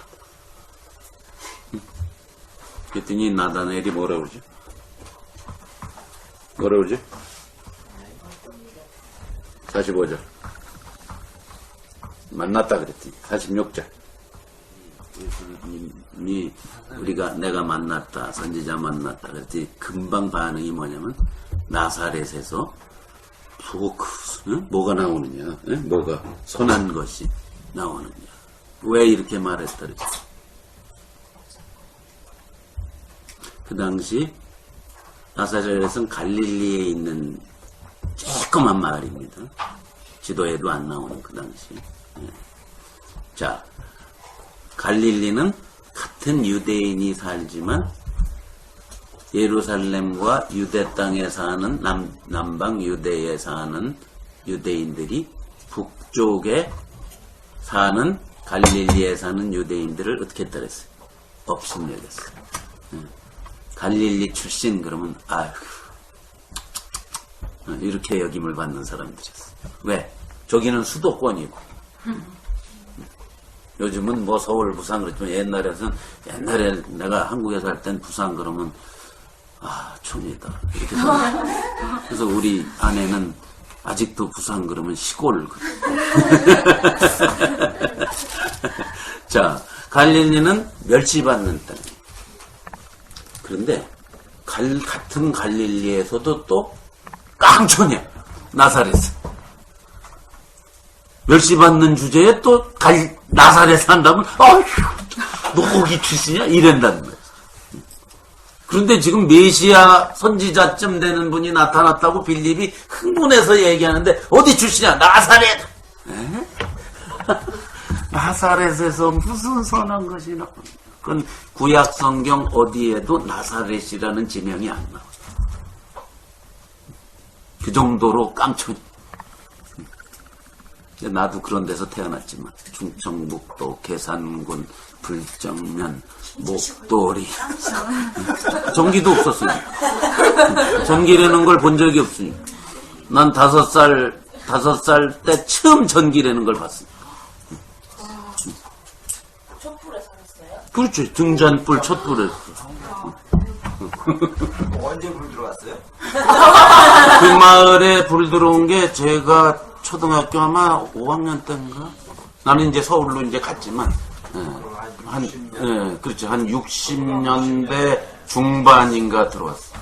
그랬더니 나다나엘이 뭐라 그러죠? 뭐라 그러죠? 45절. 만났다 그랬더니 46절. 예수님이 내가 만났다. 선지자 만났다. 그랬더니 금방 반응이 뭐냐면 나사렛에서 뭐가 나오느냐? 뭐가 선한 것이 나오느냐? 왜 이렇게 말했다 그랬죠? 그 당시 나사렛은 갈릴리에 있는 조그만 마을입니다. 지도에도 안 나오는 그 당시. 자, 갈릴리는 같은 유대인이 살지만 예루살렘과 유대 땅에 사는 남방 유대에 사는 유대인들이 북쪽에 사는 갈릴리에 사는 유대인들을 어떻게 따랐어요? 업신여겼어요. 갈릴리 출신 그러면 아휴 이렇게 여김을 받는 사람들이었어요. 왜? 저기는 수도권이고 요즘은 뭐 서울, 부산 그렇지만 옛날에 내가 한국에 살 땐 부산 그러면 아 촌이다 이렇게 생각해요. 그래서 우리 아내는 아직도 부산 그러면 시골 자 갈릴리는 멸시받는 땅. 그런데 같은 갈릴리에서도 또 깡촌이야. 나사렛. 멸시받는 주제에 또 나사렛 산다면 어휴 너 거기 출신이야? 이런다는 거야. 그런데 지금 메시아 선지자쯤 되는 분이 나타났다고 빌립이 흥분해서 얘기하는데 어디 출신이야? 나사렛. 나사렛에서 무슨 선한 것이 나와? 그건 구약 성경 어디에도 나사렛이라는 지명이 안 나와. 그 정도로 깡촌. 나도 그런 데서 태어났지만 충청북도, 계산군, 불정면, 목도리 전기도 없었으니까 전기라는 걸 본 적이 없으니까 난 5살 때 처음 전기라는 걸 봤으니까. 촛불에 살았어요? 그렇죠. 등잔불 촛불에서. 언제 불 들어왔어요? 그 마을에 불 들어온 게 제가 초등학교 아마 5학년 때인가? 나는 이제 서울로 이제 갔지만, 그렇죠. 한 60년대 중반인가 들어왔어.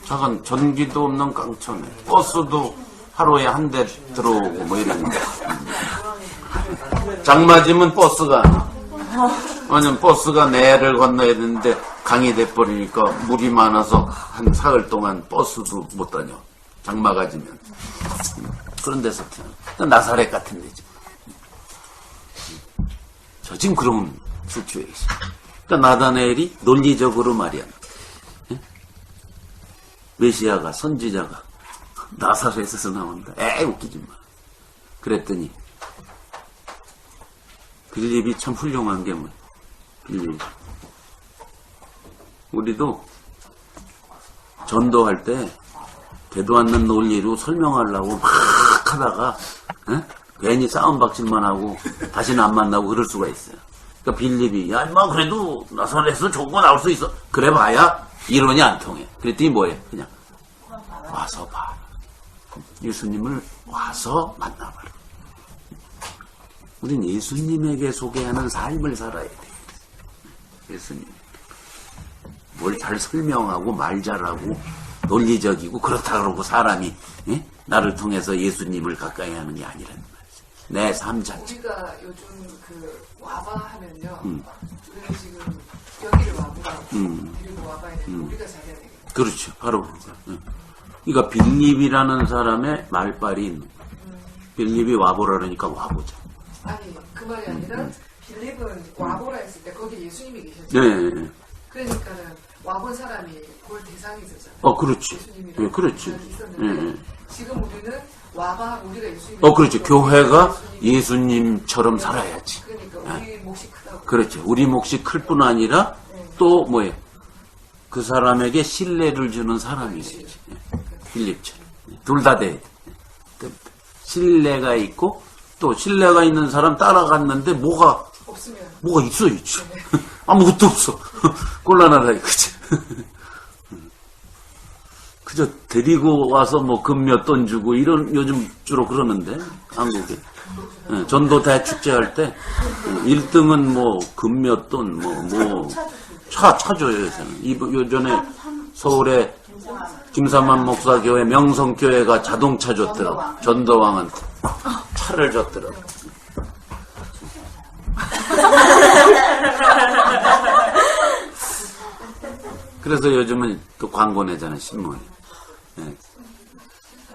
잠깐, 전기도 없는 깡촌에. 버스도 하루에 한 대 들어오고 뭐 이랬는데. 장 맞으면 버스가 안 와. 왜냐면 버스가 내를 건너야 되는데 강이 돼버리니까 물이 많아서 한 사흘 동안 버스도 못 다녀. 장마가 지면. 그런 데서 태어나. 나사렛 같은 데죠. 저 지금 그런 시츄에이션. 그러니까 나다나엘이 논리적으로 말이야. 메시아가, 선지자가 나사렛에서 나온다. 웃기지 마. 그랬더니 빌립이 참 훌륭한 게 뭐야. 빌립. 우리도 전도할 때 되도 않는 논리로 설명하려고 막 하다가 괜히 싸움박질만 하고 다시는 안 만나고 그럴 수가 있어요. 그러니까 빌립이 야 인마 그래도 나사렛에서 좋은 거 나올 수 있어. 그래 봐야 이론이 안 통해. 그랬더니 뭐해? 그냥 와서 봐. 예수님을 와서 만나봐라. 우린 예수님에게 소개하는 삶을 살아야 돼. 예수님. 뭘 잘 설명하고 말 잘하고 논리적이고 그렇다 그러고 사람이 나를 통해서 예수님을 가까이 하는 게 아니라는 말이지. 내 삶 자체. 우리가 요즘 그 와봐 하면요. 우리는 지금 여기를 와보라고 그리고 와봐야 되고 우리가 잘해야 되겠다. 그렇죠. 바로 그거. 그러니까 빌립이라는 사람의 말빨이 있는 거야. 빌립이 와보라 그러니까 와보자. 아니 그 말이 아니라 빌립은 와보라 했을 때 거기 예수님이 계셨죠. 네. 그러니까는 와본 사람이 볼 대상이 되잖아. 그렇지. 예수님이랑 예, 그렇지. 있었는데 지금 우리는 와봐 우리가 예수님. 그렇지. 교회가 예수님처럼 살아야지. 그러니까 우리 몫이 크다고. 그렇죠. 우리 몫이 클 뿐 아니라 또 뭐예요? 그 사람에게 신뢰를 주는 사람이 되지. 빌립처럼. 둘 다 돼. 신뢰가 있고 또 신뢰가 있는 사람 따라갔는데 뭐가 있어야지. 아무것도 없어. 곤란하다 이거지. 그저 데리고 와서 뭐 금 몇 돈 주고 이런 요즘 주로 그러는데 한국에 전도 대축제할 때 1등은 뭐 금 몇 돈 차 줘요 요새는. 요전에 서울에 김삼만 목사교회 명성교회가 자동차 줬더라고. 전도왕은 차를 줬더라고. 그래서 요즘은 또 광고 내잖아요 신문에.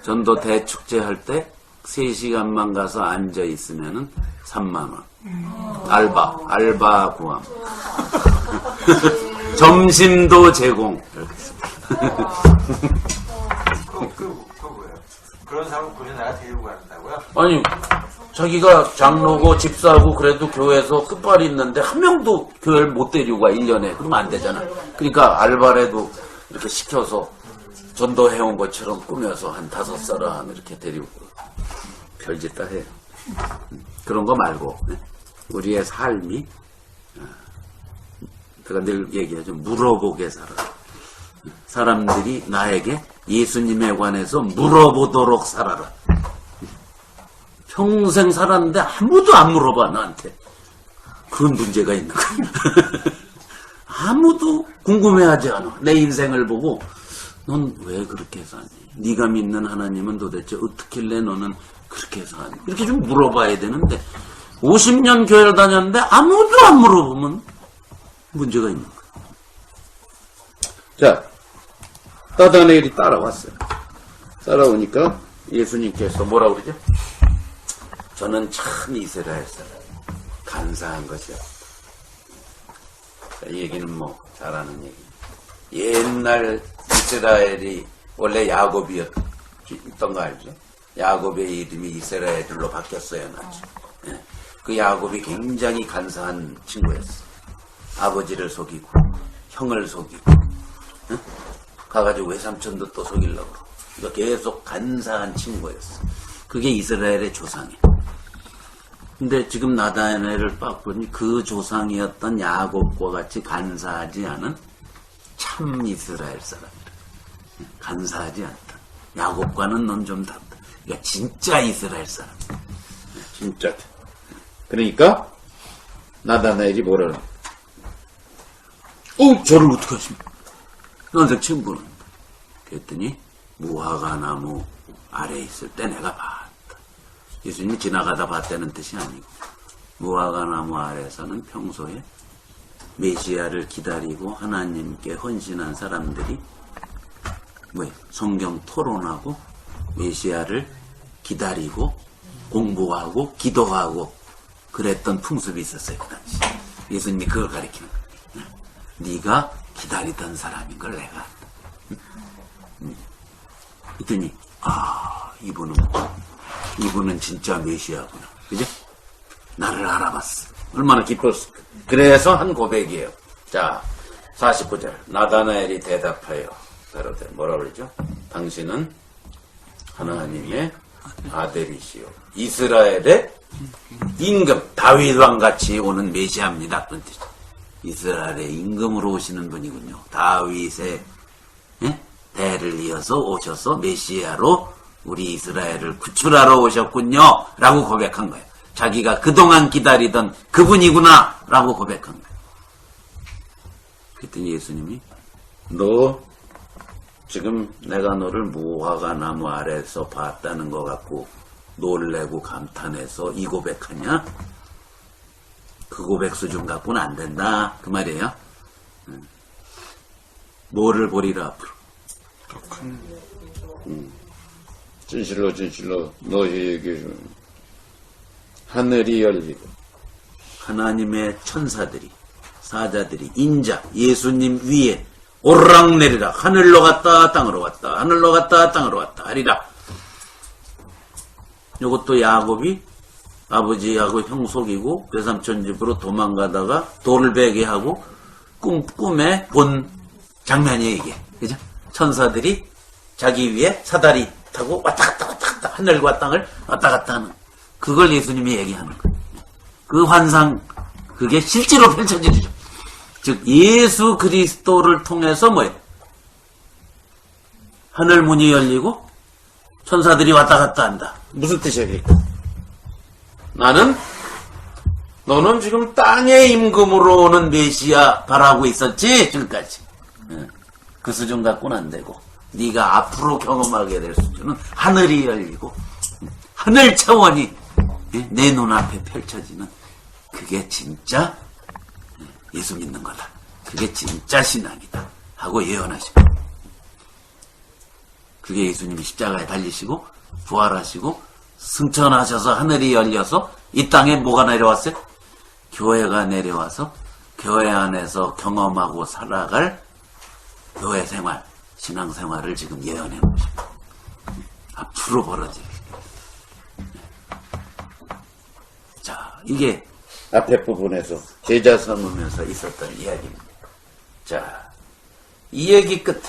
전도 대축제 할 때 3시간만 가서 앉아 있으면은 3만 원. 알바 구함. 점심도 제공. 이렇게 그 뭐예요? 그런 사람 그냥 내가 데리고 간다고요? 아니, 자기가 장로고 집사고 그래도 교회에서 끝발이 있는데 한 명도 교회를 못 데리고 가, 1년에. 그러면 안 되잖아. 그러니까 알바라도 이렇게 시켜서 전도해온 것처럼 꾸며서 한 5사람 이렇게 데리고 별짓 다 해요. 그런 거 말고, 우리의 삶이, 제가 늘 얘기하죠. 물어보게 살아. 사람들이 나에게 예수님에 관해서 물어보도록 살아라. 평생 살았는데 아무도 안 물어봐, 나한테. 그런 문제가 있는 거야. 아무도 궁금해하지 않아. 내 인생을 보고 넌 왜 그렇게 사니? 네가 믿는 하나님은 도대체 어떻길래 너는 그렇게 사니? 이렇게 좀 물어봐야 되는데 50년 교회를 다녔는데 아무도 안 물어보면 문제가 있는 거야. 자, 나다나엘이 따라왔어요. 따라오니까 예수님께서 뭐라 그러죠? 저는 참 이스라엘 사람, 간사한 것이요. 이 얘기는 뭐 잘하는 얘기. 옛날 이스라엘이 원래 야곱이었던 거 알죠? 야곱의 이름이 이스라엘로 바뀌었어요, 나중에. 예. 그 야곱이 굉장히 간사한 친구였어. 아버지를 속이고, 형을 속이고, 예? 가가지고 외삼촌도 또 속이려고 그러고. 그러니까 계속 간사한 친구였어. 그게 이스라엘의 조상이야. 근데 지금 나다나엘을 딱 보니 그 조상이었던 야곱과 같이 간사하지 않은 참 이스라엘 사람이라. 간사하지 않다. 야곱과는 넌 좀 다르다. 그러니까 진짜 이스라엘 사람. 진짜. 그러니까 나다나엘이 뭐라 그래? 저를 어떻게 하십니까? 난생 처음 보는. 그랬더니 무화과 나무 아래 있을 때 내가 봤다. 예수님이 지나가다 봤다는 뜻이 아니고 무화과 나무 아래에서는 평소에 메시아를 기다리고 하나님께 헌신한 사람들이 성경 토론하고 메시아를 기다리고 공부하고 기도하고 그랬던 풍습이 있었어요. 그 당시. 예수님이 그걸 가리키는 거예요. 네가 기다리던 사람인 걸 내가 안다. 그랬더니 이분은 진짜 메시아구나. 그죠? 나를 알아봤어. 얼마나 기뻤을까. 그래서 한 고백이에요. 자, 49절. 나다나엘이 대답하여 가로되 뭐라 그러죠? 당신은 하나님의 아들이시오. 이스라엘의 임금, 다윗 왕같이 오는 메시아입니다. 그런 뜻이죠. 이스라엘의 임금으로 오시는 분이군요. 다윗의 대를 이어서 오셔서 메시아로 우리 이스라엘을 구출하러 오셨군요. 라고 고백한 거예요. 자기가 그동안 기다리던 그분이구나. 라고 고백한 거예요. 그랬더니 예수님이 너 지금 내가 너를 무화과 나무 아래에서 봤다는 것 같고 놀래고 감탄해서 이 고백하냐? 그 고백 수준 갖고는 안 된다. 그 말이에요. 뭐를 보리라 앞으로. 진실로 너희에게 하늘이 열리고 하나님의 천사들이 사자들이 인자 예수님 위에 오르락내리락 하늘로 갔다 땅으로 왔다 하늘로 갔다 땅으로 왔다 하리라. 이것도 야곱이 아버지하고 형 속이고 외삼촌 집으로 도망가다가 돌을 베게 하고 꿈에 본 장면이에요. 이게 그죠? 천사들이 자기 위에 사다리 타고 왔다 갔다 하늘과 땅을 왔다 갔다 하는 그걸 예수님이 얘기하는 거예요. 그 환상 그게 실제로 펼쳐지죠. 즉 예수 그리스도를 통해서 뭐예요? 하늘 문이 열리고 천사들이 왔다 갔다 한다. 무슨 뜻이에요? 너는 지금 땅의 임금으로 오는 메시아 바라고 있었지 지금까지. 그 수준 갖고는 안 되고 네가 앞으로 경험하게 될 수준은 하늘이 열리고 하늘 차원이 내 눈앞에 펼쳐지는 그게 진짜 예수 믿는 거다. 그게 진짜 신앙이다. 하고 예언하십니다. 그게 예수님이 십자가에 달리시고 부활하시고 승천하셔서 하늘이 열려서 이 땅에 뭐가 내려왔어요? 교회가 내려와서 교회 안에서 경험하고 살아갈 교회 생활, 신앙 생활을 지금 예언해 놓으십니다. 앞으로 벌어질. 자, 이게 앞에 부분에서 제자 삼으면서 있었던 이야기입니다. 자, 이 얘기 끝에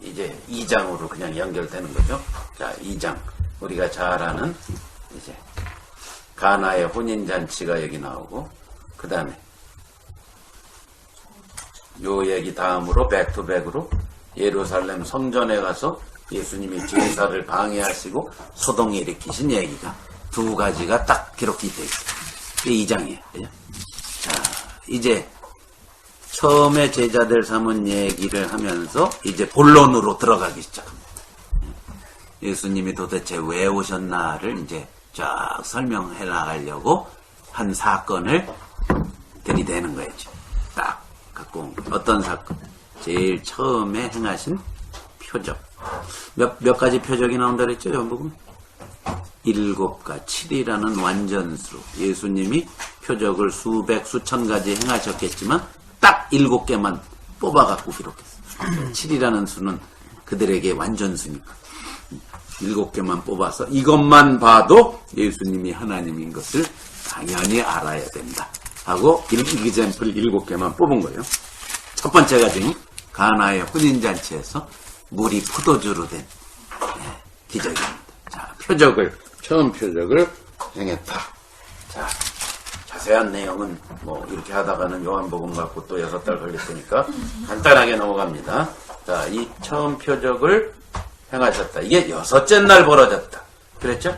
이제 2장으로 그냥 연결되는 거죠. 자, 2장. 우리가 잘 아는 이제 가나의 혼인잔치가 여기 나오고, 그 다음에 요 얘기 다음으로 백투백으로 예루살렘 성전에 가서 예수님이 제사를 방해하시고 소동을 일으키신 얘기가 두 가지가 딱 기록이 되어 있어요. 이게 2장이에요. 그죠? 자, 이제 처음에 제자들 삼은 얘기를 하면서 이제 본론으로 들어가기 시작합니다. 예수님이 도대체 왜 오셨나를 이제 쫙 설명해 나가려고 한 사건을 들이대는 거예요. 딱 갖고 온 거예요. 어떤 사건? 제일 처음에 행하신 표적. 몇 가지 표적이 나온다 그랬죠? 연복은 7과 7이라는 완전수로 예수님이 표적을 수백 수천 가지 행하셨겠지만 딱 7개만 뽑아갖고 기록했어요. 7이라는 수는 그들에게 완전수니까 7개만 뽑아서 이것만 봐도 예수님이 하나님인 것을 당연히 알아야 된다 하고 이그젬플 7개만 뽑은 거예요. 첫 번째가 지금 가나의 혼인잔치에서 물이 포도주로 된 기적입니다. 자, 처음 표적을 행했다. 자, 자세한 내용은 뭐 이렇게 하다가는 요한복음 갖고 또 6달 걸릴 테니까 간단하게 넘어갑니다. 자, 이 처음 표적을 행하셨다. 이게 6째 날 벌어졌다. 그랬죠?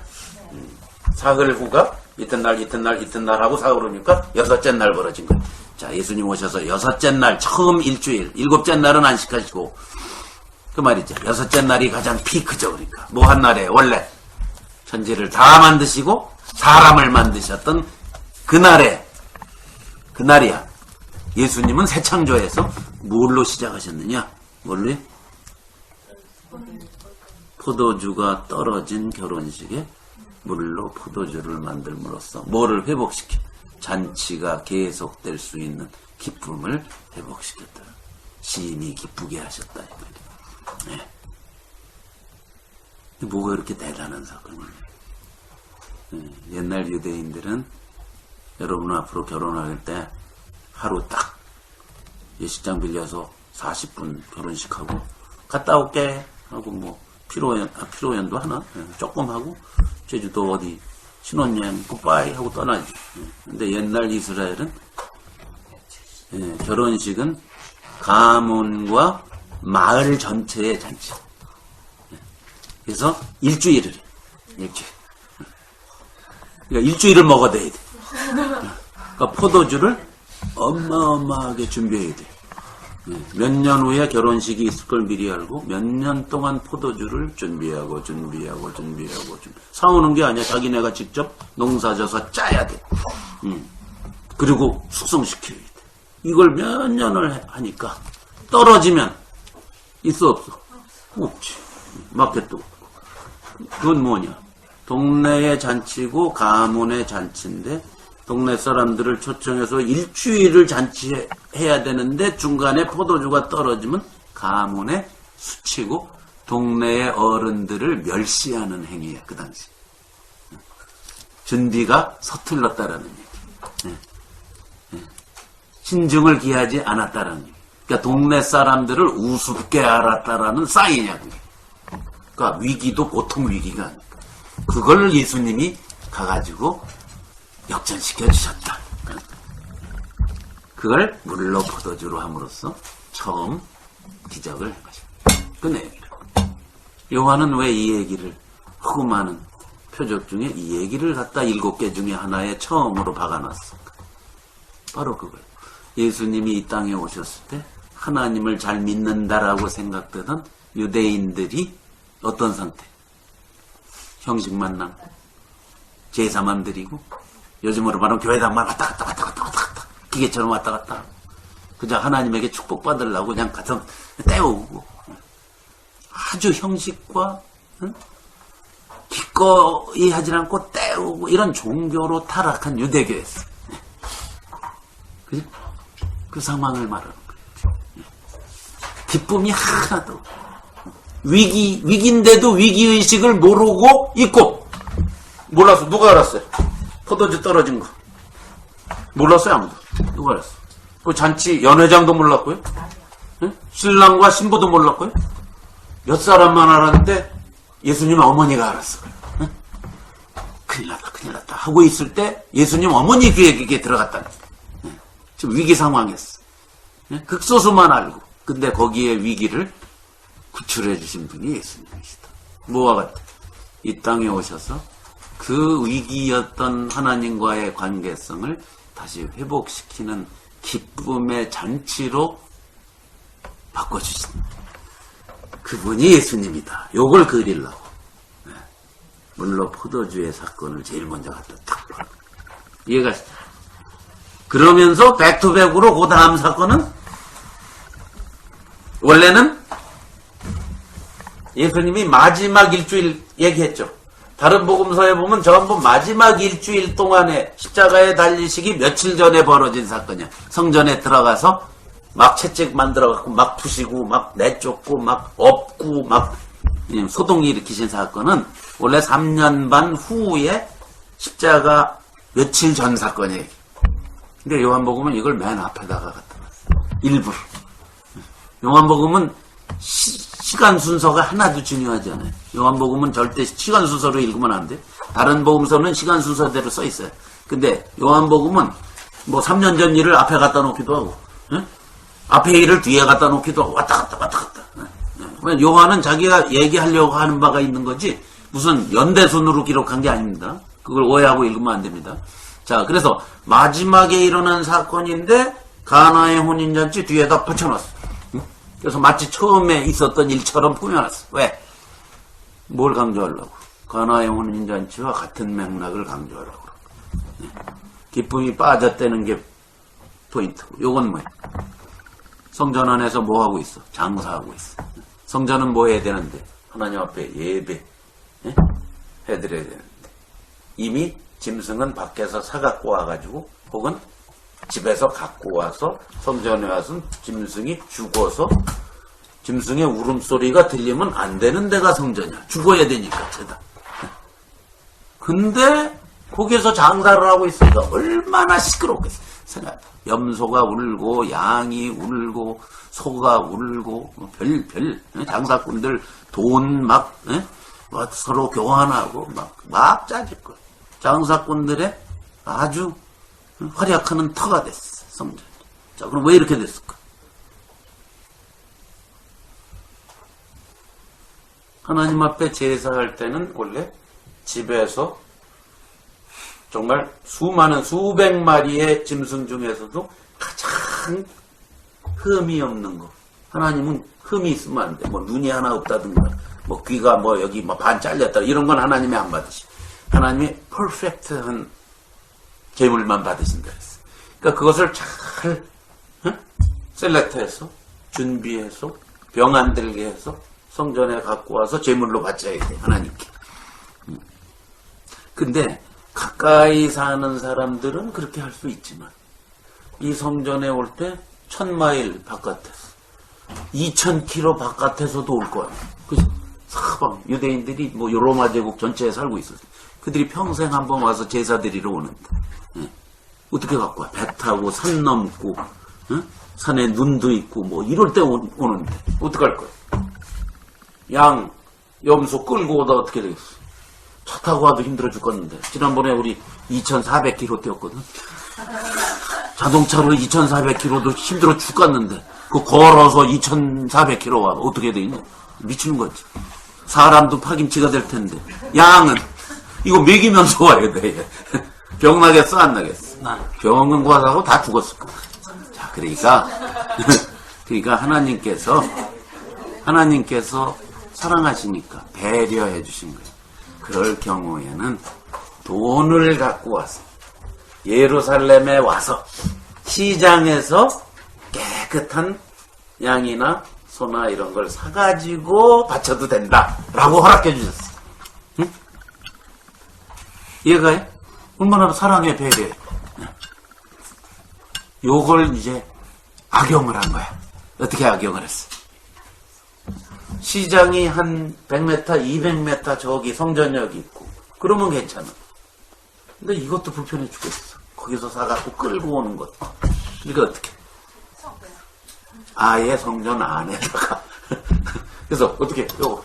사흘 후가 이튿날 하고 사흘이니까 6째 날 벌어진 거예요. 자, 예수님 오셔서 6째 날 처음 일주일, 7째 날은 안식하시고 그 말이죠. 6째 날이 가장 피크죠. 그러니까 뭐 한 날에 원래 천지를 다 만드시고 사람을 만드셨던 그날이야. 예수님은 새 창조에서 뭘로 시작하셨느냐? 뭘로? 포도주가 떨어진 결혼식에 물로 포도주를 만들므로써 뭐를 회복시켜? 잔치가 계속될 수 있는 기쁨을 회복시켰다. 시인이 기쁘게 하셨다. 네. 뭐가 이렇게 대단한 사건이에요? 네. 옛날 유대인들은 여러분 앞으로 결혼할 때 하루 딱 예식장 빌려서 40분 결혼식하고 갔다 올게 하고 뭐 피로연도 하나 조금 하고 제주도 어디 신혼여행 굿바이 하고 떠나지. 근데 옛날 이스라엘은 결혼식은 가문과 마을 전체의 잔치. 그래서 일주일을 해. 그러니까 일주일을 먹어대야 돼. 그러니까 포도주를 어마어마하게 준비해야 돼. 몇 년 후에 결혼식이 있을 걸 미리 알고 몇 년 동안 포도주를 준비하고 사오는 게 아니야. 자기네가 직접 농사져서 짜야 돼. 그리고 숙성시켜야 돼. 이걸 몇 년을 하니까 떨어지면 있어 없어? 없지. 마켓도 없고. 그건 뭐냐? 동네의 잔치고 가문의 잔치인데 동네 사람들을 초청해서 일주일을 잔치해야 되는데 중간에 포도주가 떨어지면 가문에 수치고 동네의 어른들을 멸시하는 행위야. 그 당시. 준비가 서툴렀다라는 얘기. 신중을 기하지 않았다라는 얘기. 그러니까 동네 사람들을 우습게 알았다라는 사인이야. 그게. 그러니까 위기도 보통 위기가 아니까. 그걸 예수님이 가가지고 역전시켜 주셨다. 그걸 물로 포도주로 함으로써 처음 기적을 한 것입니다. 그 내용이라. 요한은 왜 이 얘기를 허구 많은 표적 중에 이 얘기를 갖다 7개 중에 하나에 처음으로 박아놨을까? 바로 그거예요. 예수님이 이 땅에 오셨을 때 하나님을 잘 믿는다라고 생각되던 유대인들이 어떤 상태? 형식만 남, 제사만 드리고 요즘으로 말하면 교회당만 왔다 갔다 기계처럼 왔다 갔다 그냥 하나님에게 축복받으려고 그냥 가서 떼우고 아주 형식과 기꺼이 하지 않고 때우고 이런 종교로 타락한 유대교였어. 그 상황을 말하는 거예요. 기쁨이 하나도 위기인데도 위기의식을 모르고 있고 몰랐어. 누가 알았어요? 포도주 떨어진 거 몰랐어요. 아무도. 누가 알았어? 그 잔치 연회장도 몰랐고요. 신랑과 신부도 몰랐고요. 몇 사람만 알았는데 예수님 어머니가 알았어요. 큰일 났다 하고 있을 때 예수님 어머니 귀에 들어갔다는 거예요. 지금 위기 상황이었어. 극소수만 알고. 근데 거기에 위기를 구출해 주신 분이 예수님이시다. 뭐와 같아? 이 땅에 오셔서 그 위기였던 하나님과의 관계성을 다시 회복시키는 기쁨의 잔치로 바꿔주신 그분이 예수님이다. 요걸 그리려고. 물론 포도주의 사건을 제일 먼저 갖다 딱 봐. 이해가 시죠? 그러면서 백투백으로 그 다음 사건은 원래는 예수님이 마지막 일주일 얘기했죠. 다른 복음서에 보면 전부 마지막 일주일 동안에 십자가에 달리시기 며칠 전에 벌어진 사건이야. 성전에 들어가서 막 채찍 만들어갖고 막 부시고 막 내쫓고 막 엎고 막 소동이 일으키신 사건은 원래 3년 반 후에 십자가 며칠 전 사건이에요. 근데 요한복음은 이걸 맨 앞에다가 갖다 놨어요. 일부러. 요한복음은 시간 순서가 하나도 중요하지 않아요. 요한복음은 절대 시간 순서로 읽으면 안 돼. 다른 복음서는 시간 순서대로 써 있어요. 근데 요한복음은 뭐 3년 전 일을 앞에 갖다 놓기도 하고, 앞에 일을 뒤에 갖다 놓기도 하고, 왔다 갔다. 요한은 자기가 얘기하려고 하는 바가 있는 거지, 무슨 연대순으로 기록한 게 아닙니다. 그걸 오해하고 읽으면 안 됩니다. 자, 그래서 마지막에 일어난 사건인데, 가나의 혼인잔치 뒤에다 붙여놨어. 그래서 마치 처음에 있었던 일처럼 꾸며놨어. 왜? 뭘 강조하려고? 가나의 혼인잔치와 같은 맥락을 강조하려고. 기쁨이 빠졌다는 게 포인트고. 요건 뭐야? 성전 안에서 뭐 하고 있어? 장사하고 있어. 성전은 뭐 해야 되는데? 하나님 앞에 예배 해드려야 되는데. 이미 짐승은 밖에서 사갖고 와가지고 혹은 집에서 갖고 와서 성전에 와서 짐승이 죽어서 짐승의 울음소리가 들리면 안 되는 데가 성전이야. 죽어야 되니까 죄다. 근데 거기에서 장사를 하고 있으니까 얼마나 시끄럽겠어. 생각해. 염소가 울고 양이 울고 소가 울고 별 장사꾼들 돈 막 서로 교환하고 막 짜질 거야. 장사꾼들의 아주 활약하는 터가 됐어, 성전. 자, 그럼 왜 이렇게 됐을까? 하나님 앞에 제사할 때는 원래 집에서 정말 수많은 수백 마리의 짐승 중에서도 가장 흠이 없는 거. 하나님은 흠이 있으면 안 돼. 뭐 눈이 하나 없다든가, 뭐 귀가 뭐 여기 뭐 반 잘렸다. 이런 건 하나님이 안 받으시. 하나님이 퍼펙트한 제물만 받으신다 했어. 그러니까 그것을 잘 셀렉트해서 준비해서 병 안 들게 해서 성전에 갖고 와서 제물로 바쳐야 돼. 하나님께. 근데 가까이 사는 사람들은 그렇게 할 수 있지만 이 성전에 올 때 1000마일 바깥에서 2000km 바깥에서도 올 거야. 그래서 사방 유대인들이 뭐 로마 제국 전체에 살고 있었어. 그들이 평생 한번 와서 제사 드리러 오는데 어떻게 갖고 와? 배 타고 산 넘고 산에 눈도 있고 뭐 이럴 때 오는데 어떡할 거야? 양 염소 끌고 오다 어떻게 되겠어? 차 타고 와도 힘들어 죽겠는데 지난번에 우리 2400km 뛰었거든. 자동차로 2400km도 힘들어 죽겠는데 그 걸어서 2400km 와 어떻게 되겠냐? 미치는 거지. 사람도 파김치가 될 텐데 양은 이거 먹이면서 와야 돼. 병 나겠어 안 나겠어? 병은 과사하고 다 죽었을 거야. 자, 그러니까 하나님께서 사랑하시니까 배려해 주신 거예요. 그럴 경우에는 돈을 갖고 와서 예루살렘에 와서 시장에서 깨끗한 양이나 소나 이런 걸 사가지고 바쳐도 된다라고 허락해 주셨어. 응? 이해가요? 얼마나 사랑해 배려해. 요걸 이제 악용을 한 거야. 어떻게 악용을 했어? 시장이 한 100m, 200m 저기 성전역이 있고 그러면 괜찮아. 근데 이것도 불편해 죽겠어. 거기서 사갖고 끌고 오는 것. 이거 어떻게? 아예 성전 안에다가. 그래서 어떻게? 요거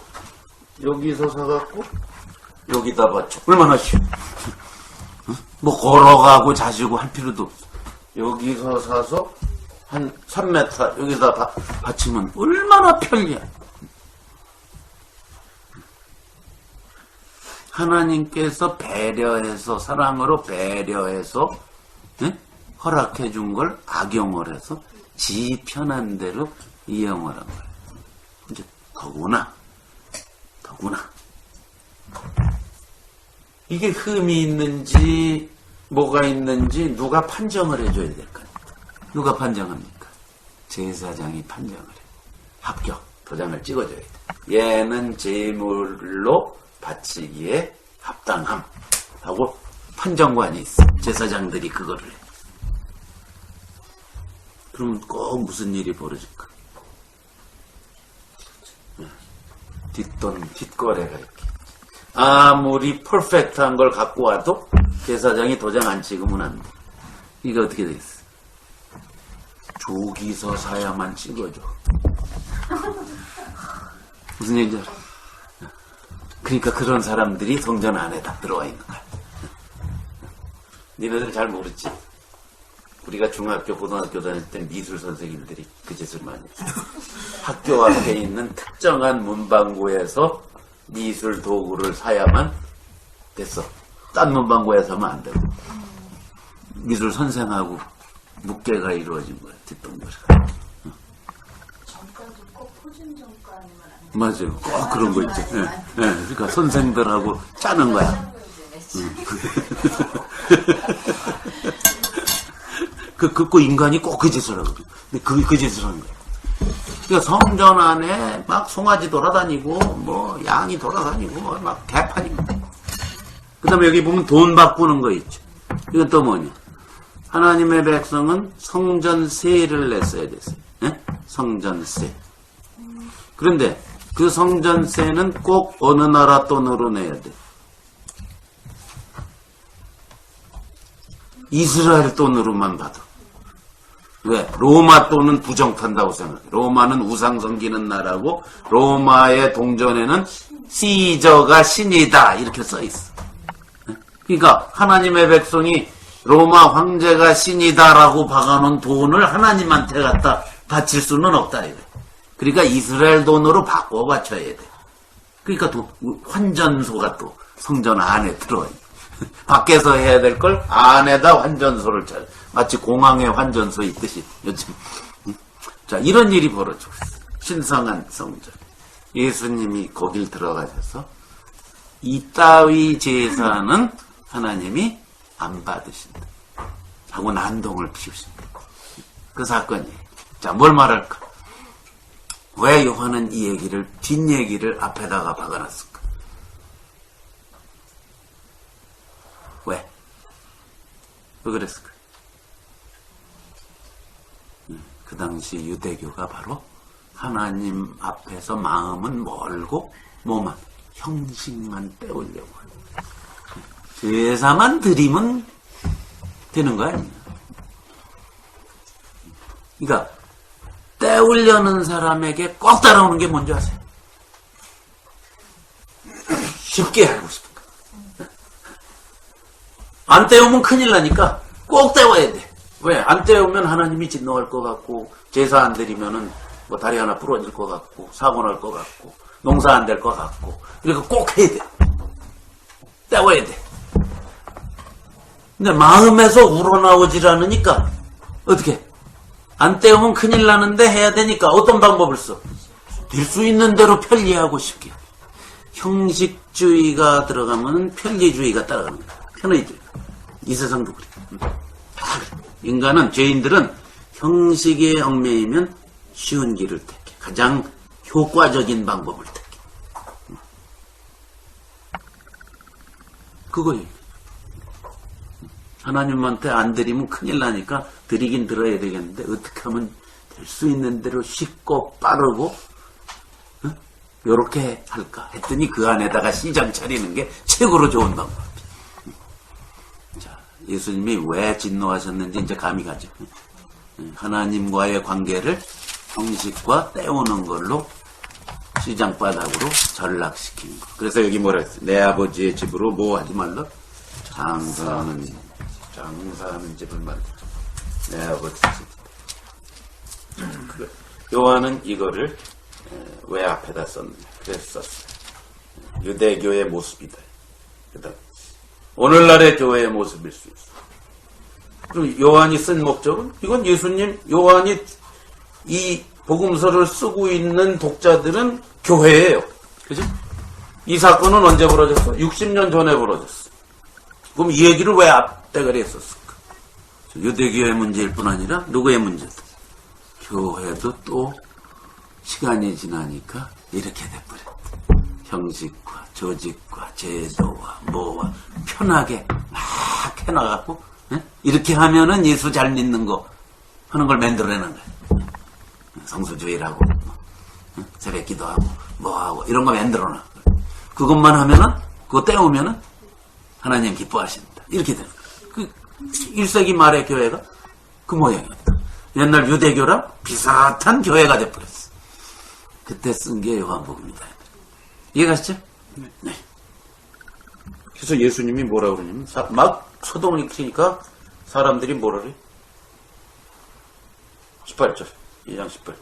여기서 사갖고 여기다 받쳐. 얼마나 쉬워. 뭐 걸어가고 자시고 할 필요도 없어. 여기서 사서 한 3m 여기다 받치면 얼마나 편리해. 하나님께서 배려해서 사랑으로 배려해서 허락해 준 걸 악용을 해서 지 편한 대로 이용을 한 거예요. 이제 더구나 이게 흠이 있는지 뭐가 있는지 누가 판정을 해줘야 될 거예요. 누가 판정합니까? 제사장이 판정을 해요. 합격 도장을 찍어줘야 돼. 얘는 제물로 바치기에 합당함 하고 판정관이 있어. 제사장들이 그거를 해. 그러면 꼭 무슨 일이 벌어질까? 뒷거래가 있게. 아무리 퍼펙트한 걸 갖고 와도 제사장이 도장 안 찍으면 안 돼. 이거 어떻게 되겠어? 조기서 사야만 찍어줘. 무슨 얘기인지 알아? 그러니까 그런 사람들이 성전 안에 다 들어와 있는 거야. 니네들 잘 모르지? 우리가 중학교, 고등학교 다닐 때 미술 선생님들이 그 짓을 많이 했어. 학교 앞에 있는 특정한 문방구에서 미술 도구를 사야만 됐어. 딴 문방구에서 하면 안 되고. 미술 선생하고 묵계가 이루어진 거야. 뒷동거리가. 정가도 꼭 포진 정가 아니면 안 돼. 맞아요. 꼭 그런 거 있죠. 예, 예. 그러니까 선생들하고 짜는 거야. 그 인간이 꼭 그 짓을 하거든. 근데 그 짓을 하는 거야. 그러니까 성전 안에 막 송아지 돌아다니고, 뭐, 양이 돌아다니고, 막 개판이고. 그 다음에 여기 보면 돈 바꾸는 거 있죠. 이건 또 뭐냐. 하나님의 백성은 성전세를 냈어야 됐어요. 예? 성전세. 그런데 그 성전세는 꼭 어느 나라 돈으로 내야 돼. 이스라엘 돈으로만 받아. 왜? 로마 돈은 부정탄다고 생각해. 로마는 우상 섬기는 나라고 로마의 동전에는 시저가 신이다 이렇게 써있어. 그러니까 하나님의 백성이 로마 황제가 신이다라고 박아놓은 돈을 하나님한테 갖다 바칠 수는 없다 이래. 그러니까 이스라엘 돈으로 바꿔 바쳐야 돼. 그러니까 또 환전소가 또 성전 안에 들어와 있어. 밖에서 해야 될 걸 안에다 환전소를 잘 마치 공항에 환전소 있듯이 요즘. 자, 이런 일이 벌어지고 있어요. 신성한 성전. 예수님이 거길 들어가셔서 이따위 제사는 하나님이 안 받으신다 하고 난동을 피우신다. 그 사건이에요. 자, 뭘 말할까? 왜 요한은 이 얘기를 뒷얘기를 앞에다가 박아놨을까? 왜 그랬을까? 그 당시 유대교가 바로 하나님 앞에서 마음은 멀고 뭐만 형식만 빼오려고 하는 제사만 드리면 되는 거 아니야. 그러니까 때우려는 사람에게 꼭 따라오는 게 뭔지 아세요? 쉽게 하고 싶은 거. 안 때우면 큰일 나니까 꼭 때워야 돼. 왜? 안 때우면 하나님이 진노할 것 같고, 제사 안 드리면은 뭐 다리 하나 부러질 것 같고, 사고 날 것 같고, 농사 안 될 것 같고, 그러니까 꼭 해야 돼. 때워야 돼. 근데 마음에서 우러나오질 않으니까 어떻게? 안 때우면 큰일 나는데 해야 되니까 어떤 방법을 써? 될 수 있는 대로 편리하고 쉽게. 형식주의가 들어가면 편리주의가 따라가는 거야. 편의주의. 이 세상도 그래. 다 그래. 인간은, 죄인들은 형식에 얽매이면 쉬운 길을 택해. 가장 효과적인 방법을 택해. 그거예요. 하나님한테 안 드리면 큰일 나니까 드리긴 들어야 되겠는데 어떻게 하면 될 수 있는 대로 쉽고 빠르고 요렇게 할까 했더니 그 안에다가 시장 차리는 게 최고로 좋은 방법이에요. 자, 예수님이 왜 진노하셨는지 이제 감이 가죠. 하나님과의 관계를 형식과 때우는 걸로 시장바닥으로 전락시킨 거. 그래서 여기 뭐라 했어요? 내 아버지의 집으로 뭐 하지 말라? 장사하는 집을 말했죠. 내 아버지 집. 요한은 이거를 왜 앞에다 썼느냐? 그래서 썼어요. 유대교의 모습이다. 오늘날의 교회의 모습일 수 있어. 그럼 요한이 쓴 목적은? 이건 요한이 이 복음서를 쓰고 있는 독자들은 교회예요. 그죠? 이 사건은 언제 벌어졌어? 60년 전에 벌어졌어. 그럼 이 얘기를 왜 앞대가리 했었을까? 유대교의 문제일 뿐 아니라 누구의 문제도? 교회도 또 시간이 지나니까 이렇게 돼버렸다. 형식과 조직과 제도와 뭐와 편하게 막 해나가고 이렇게 하면은 예수 잘 믿는 거 하는 걸 만들어내는 거야. 성수주의라고 새벽 기도하고 뭐하고 이런 거 만들어놔. 그것만 하면은 그거 떼우면은 하나님 기뻐하신다. 이렇게 되는 거야. 그 1세기 말의 교회가 그 모양이었다. 옛날 유대교랑 비슷한 교회가 돼버렸어. 그때 쓴 게 요한복음이다. 이해가시죠? 네. 그래서 예수님이 뭐라고 그러냐면 막 소동을 일으키니까 사람들이 뭐라 그래? 18절 2장 18절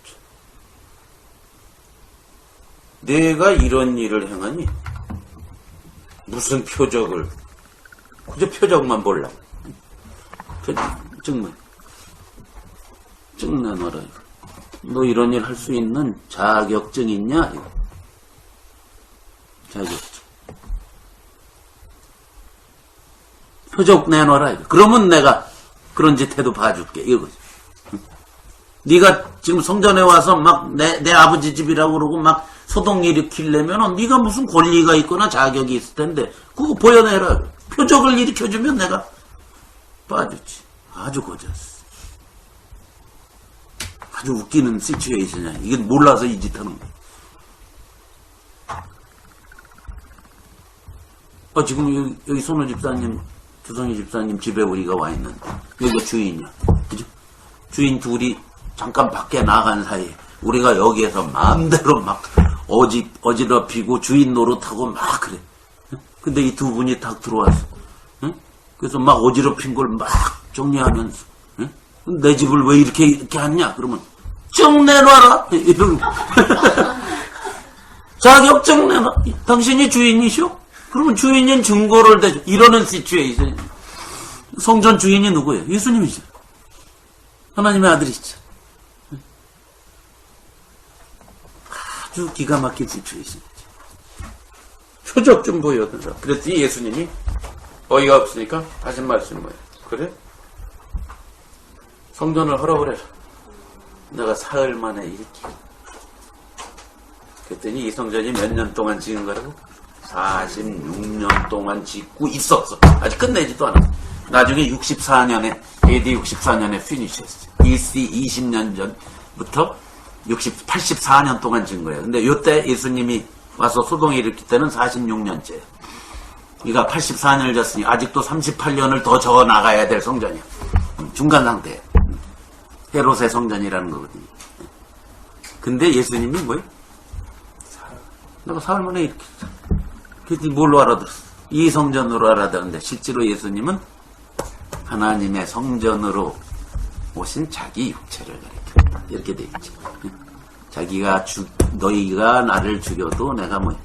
내가 이런 일을 행하니 무슨 표적을 그저 표적만 보려고 증거 증 내놔라. 너 이런 일 할 수 있는 자격증 있냐? 자격증. 표적 내놔라. 그러면 내가 그런 짓 해도 봐줄게. 이거지. 네가 지금 성전에 와서 막 내 아버지 집이라고 그러고 막 소동 일으키려면 네가 무슨 권리가 있거나 자격이 있을 텐데 그거 보여내라. 표적을 일으켜주면 내가 봐주지. 아주 고졌어. 아주 웃기는 시츄에이션이야. 이건 몰라서 이 짓 하는 거야. 지금 여기 손호 집사님, 주성희 집사님 집에 우리가 와 있는데, 여기가 주인이야. 그죠? 주인 둘이 잠깐 밖에 나간 사이에, 우리가 여기에서 마음대로 막 어지럽히고 주인 노릇하고 막 그래. 근데 이 두 분이 딱 들어와서, 그래서 막 어지럽힌 걸 막 정리하면서, 내 집을 왜 이렇게 하냐? 그러면, 증 내놔라! 이런. 자격증 내놔. 당신이 주인이시오? 그러면 주인인 증거를 대줘. 이러는 시츄에이션. 성전 주인이 누구예요? 예수님이죠. 하나님의 아들이죠. 아주 기가 막힌 시츄에이션이죠. 표적 좀 보여드라. 그랬더니 예수님이 어이가 없으니까 하신 말씀이 뭐예요? 그래? 성전을 헐어버려라. 내가 사흘 만에 이렇게. 그랬더니 이 성전이 몇 년 동안 지은 거라고? 46년 동안 짓고 있었어. 아직 끝내지도 않았어. 나중에 64년에, AD 64년에 피니시했어. BC 20년 전부터 84년 동안 지은 거예요. 근데 요때 예수님이 와서 소동을 일으킬 때는 46년째예요. 그러니까 84년을 졌으니 아직도 38년을 더 저어 나가야 될 성전이야. 중간 상태예요. 헤롯의 성전이라는 거거든요. 근데 예수님이 뭐예요? 내가 사흘 만에 이렇게 그랬더니 뭘로 알아들었어? 이 성전으로 알아들었는데 실제로 예수님은 하나님의 성전으로 오신 자기 육체를 가리켰다. 이렇게 돼 있지. 자기가 너희가 나를 죽여도 내가 뭐예요?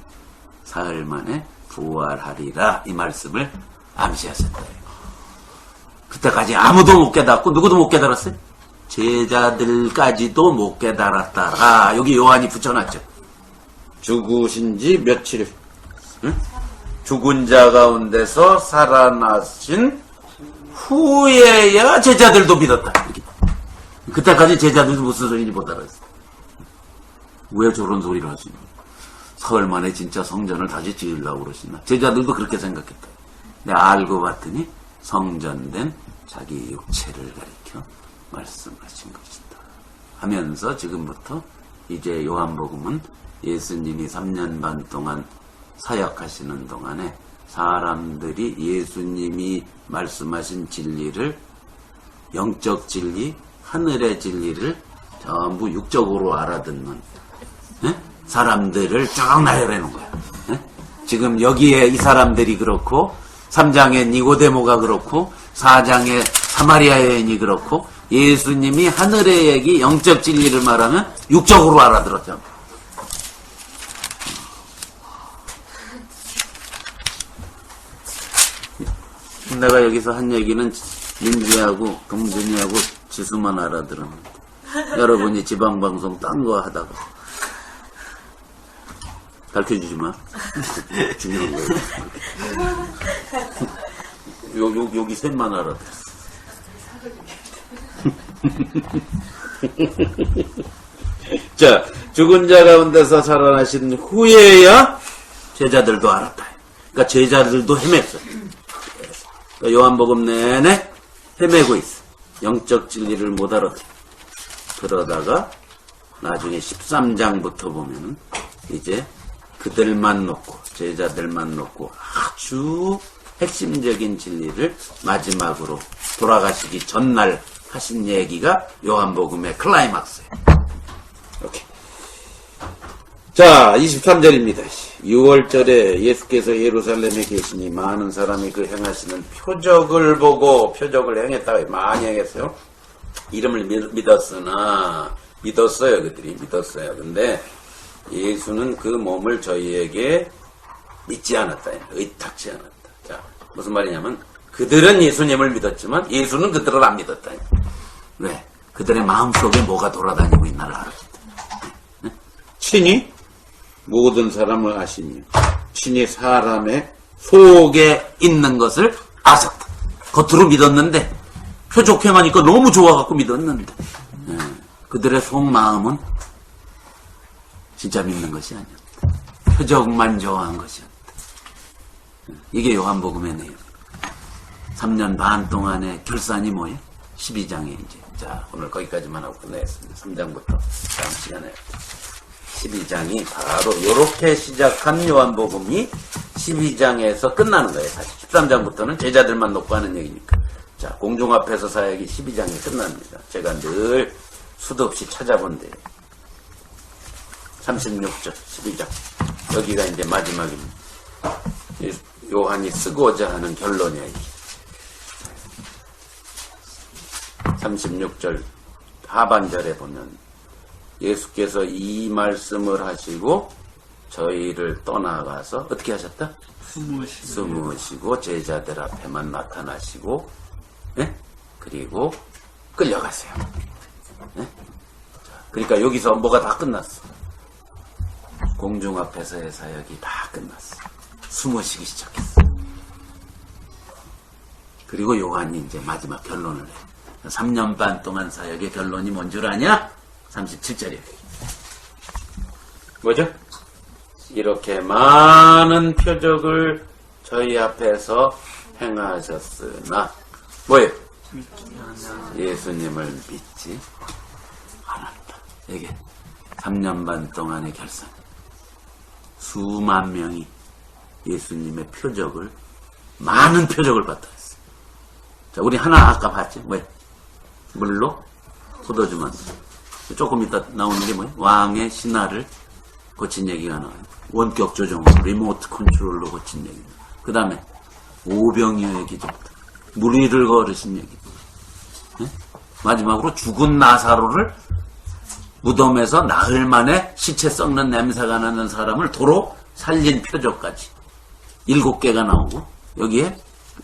사흘 만에 부활하리라 이 말씀을 암시하셨다. 그때까지 아무도 못 깨닫고 누구도 못 깨달았어요? 제자들까지도 못 깨달았다. 여기 요한이 붙여놨죠. 죽으신 지 며칠, 응? 죽은 자 가운데서 살아나신 후에야 제자들도 믿었다. 그때까지 제자들도 무슨 소리인지 못 알았어. 왜 저런 소리를 하시나? 사흘 만에 진짜 성전을 다시 지으려고 그러시나? 제자들도 그렇게 생각했다. 근데 알고 봤더니 성전된 자기 육체를 가리켜 말씀하신 것이다. 하면서 지금부터 이제 요한복음은 예수님이 3년 반 동안 사역하시는 동안에 사람들이 예수님이 말씀하신 진리를, 영적 진리, 하늘의 진리를 전부 육적으로 알아듣는 사람들을 쭉 나열해 놓은 거야. 지금 여기에 이 사람들이 그렇고 3장의 니고데모가 그렇고 4장의 사마리아 여인이 그렇고 예수님이 하늘의 얘기, 영적 진리를 말하면 육적으로 알아들었죠. 내가 여기서 한 얘기는 민지하고 동준이하고 지수만 알아들었는데 여러분이 지방방송 딴 거 하다가 가르쳐주지 마. 중요한 거예요. 여기 셋만 알아들었어. 자, 죽은 자 가운데서 살아나신 후에야 제자들도 알았다. 그러니까 제자들도 헤맸어. 그러니까 요한복음 내내 헤매고 있어. 영적 진리를 못 알았어. 그러다가 나중에 13장부터 보면은 이제 그들만 놓고, 제자들만 놓고 아주 핵심적인 진리를 마지막으로 돌아가시기 전날 하신 얘기가 요한복음의 클라이막스예요. 오케이. 자, 23절입니다. 6월절에 예수께서 예루살렘에 계시니 많은 사람이 그 행하시는 표적을 보고, 표적을 행했다가 많이 행했어요. 이름을 믿었어요. 그들이 믿었어요. 근데 예수는 그 몸을 저희에게 믿지 않았다. 의탁지 않았다. 자, 무슨 말이냐면 그들은 예수님을 믿었지만 예수는 그들을 안 믿었다. 왜? 그들의 마음속에 뭐가 돌아다니고 있나를 알았다. 친히 모든 사람을 아시니 친히 사람의 속에 있는 것을 아셨다. 겉으로 믿었는데 표적행하니까 너무 좋아갖고 믿었는데 그들의 속마음은 진짜 믿는 것이 아니었다. 표적만 좋아한 것이었다. 이게 요한복음의 내용. 3년 반 동안의 결산이 뭐예요? 12장에 이제. 자, 오늘 거기까지만 하고 끝내겠습니다. 3장부터 다음 시간에 12장이 바로 이렇게 시작한 요한복음이 12장에서 끝나는 거예요. 사실 13장부터는 제자들만 놓고 하는 얘기니까. 자, 공중 앞에서 사역이 12장에 끝납니다. 제가 늘 수도 없이 찾아본대요. 36절, 12장. 여기가 이제 마지막입니다. 요한이 쓰고자 하는 결론이에요. 36절 하반절에 보면 예수께서 이 말씀을 하시고 저희를 떠나가서 어떻게 하셨다? 숨으시고 제자들 앞에만 나타나시고 그리고 끌려가세요. 그러니까 여기서 뭐가 다 끝났어. 공중 앞에서의 사역이 다 끝났어. 숨으시기 시작했어. 그리고 요한이 이제 마지막 결론을 해. 3년 반 동안 사역의 결론이 뭔 줄 아냐? 37절이에요. 뭐죠? 이렇게 많은 표적을 저희 앞에서 행하셨으나 뭐예요? 예수님을 믿지 않았다. 이게 3년 반 동안의 결산. 수만 명이 예수님의 표적을, 많은 표적을 봤다 했어요. 자, 우리 하나 아까 봤지? 뭐예요? 물로 포도주만. 조금 이따 나오는 게 뭐예요? 왕의 신하를 고친 얘기가 나와요. 원격 조정, 리모트 컨트롤로 고친 얘기입니다. 그 다음에 오병이어의 기적부터 물 위를 걸으신 얘기. 마지막으로 죽은 나사로를 무덤에서 나흘 만에 시체 썩는 냄새가 나는 사람을 도로 살린 표적까지 7개가 나오고 여기에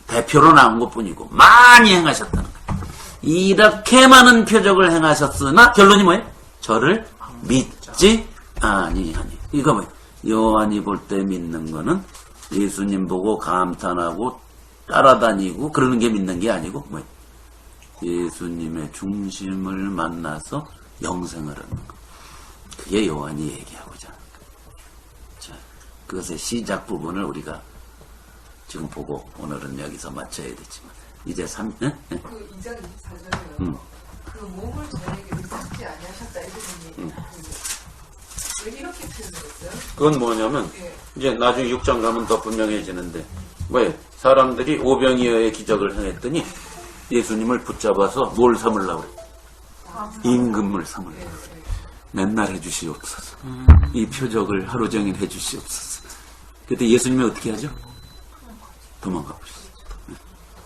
대표로 나온 것뿐이고 많이 행하셨다는 거예요. 이렇게 많은 표적을 행하셨으나 결론이 뭐예요? 저를 믿지 아니하니. 이거 뭐예요? 요한이 볼 때 믿는 거는 예수님 보고 감탄하고 따라다니고 그러는 게 믿는 게 아니고 뭐예요? 예수님의 중심을 만나서 영생을 하는 거. 그게 그게 요한이 얘기하고자 하는 거예요. 자, 그것의 시작 부분을 우리가 지금 보고 오늘은 여기서 마쳐야 되지만 이제 3, 예? 예? 그 2장 24절에요. 그 몸을 저에게 의탁지 아니하셨다 이러더니 왜 이렇게 표현했어요? 그건 뭐냐면 예. 이제 나중에 6장 가면 더 분명해지는데 왜? 사람들이 오병이어의 기적을 행했더니 예수님을 붙잡아서 뭘 삼으려고 그래? 임금을 삼으려고 그래. 맨날 해주시옵소서. 이 표적을 하루 종일 해주시옵소서. 그때 예수님이 어떻게 하죠? 도망가 보시죠.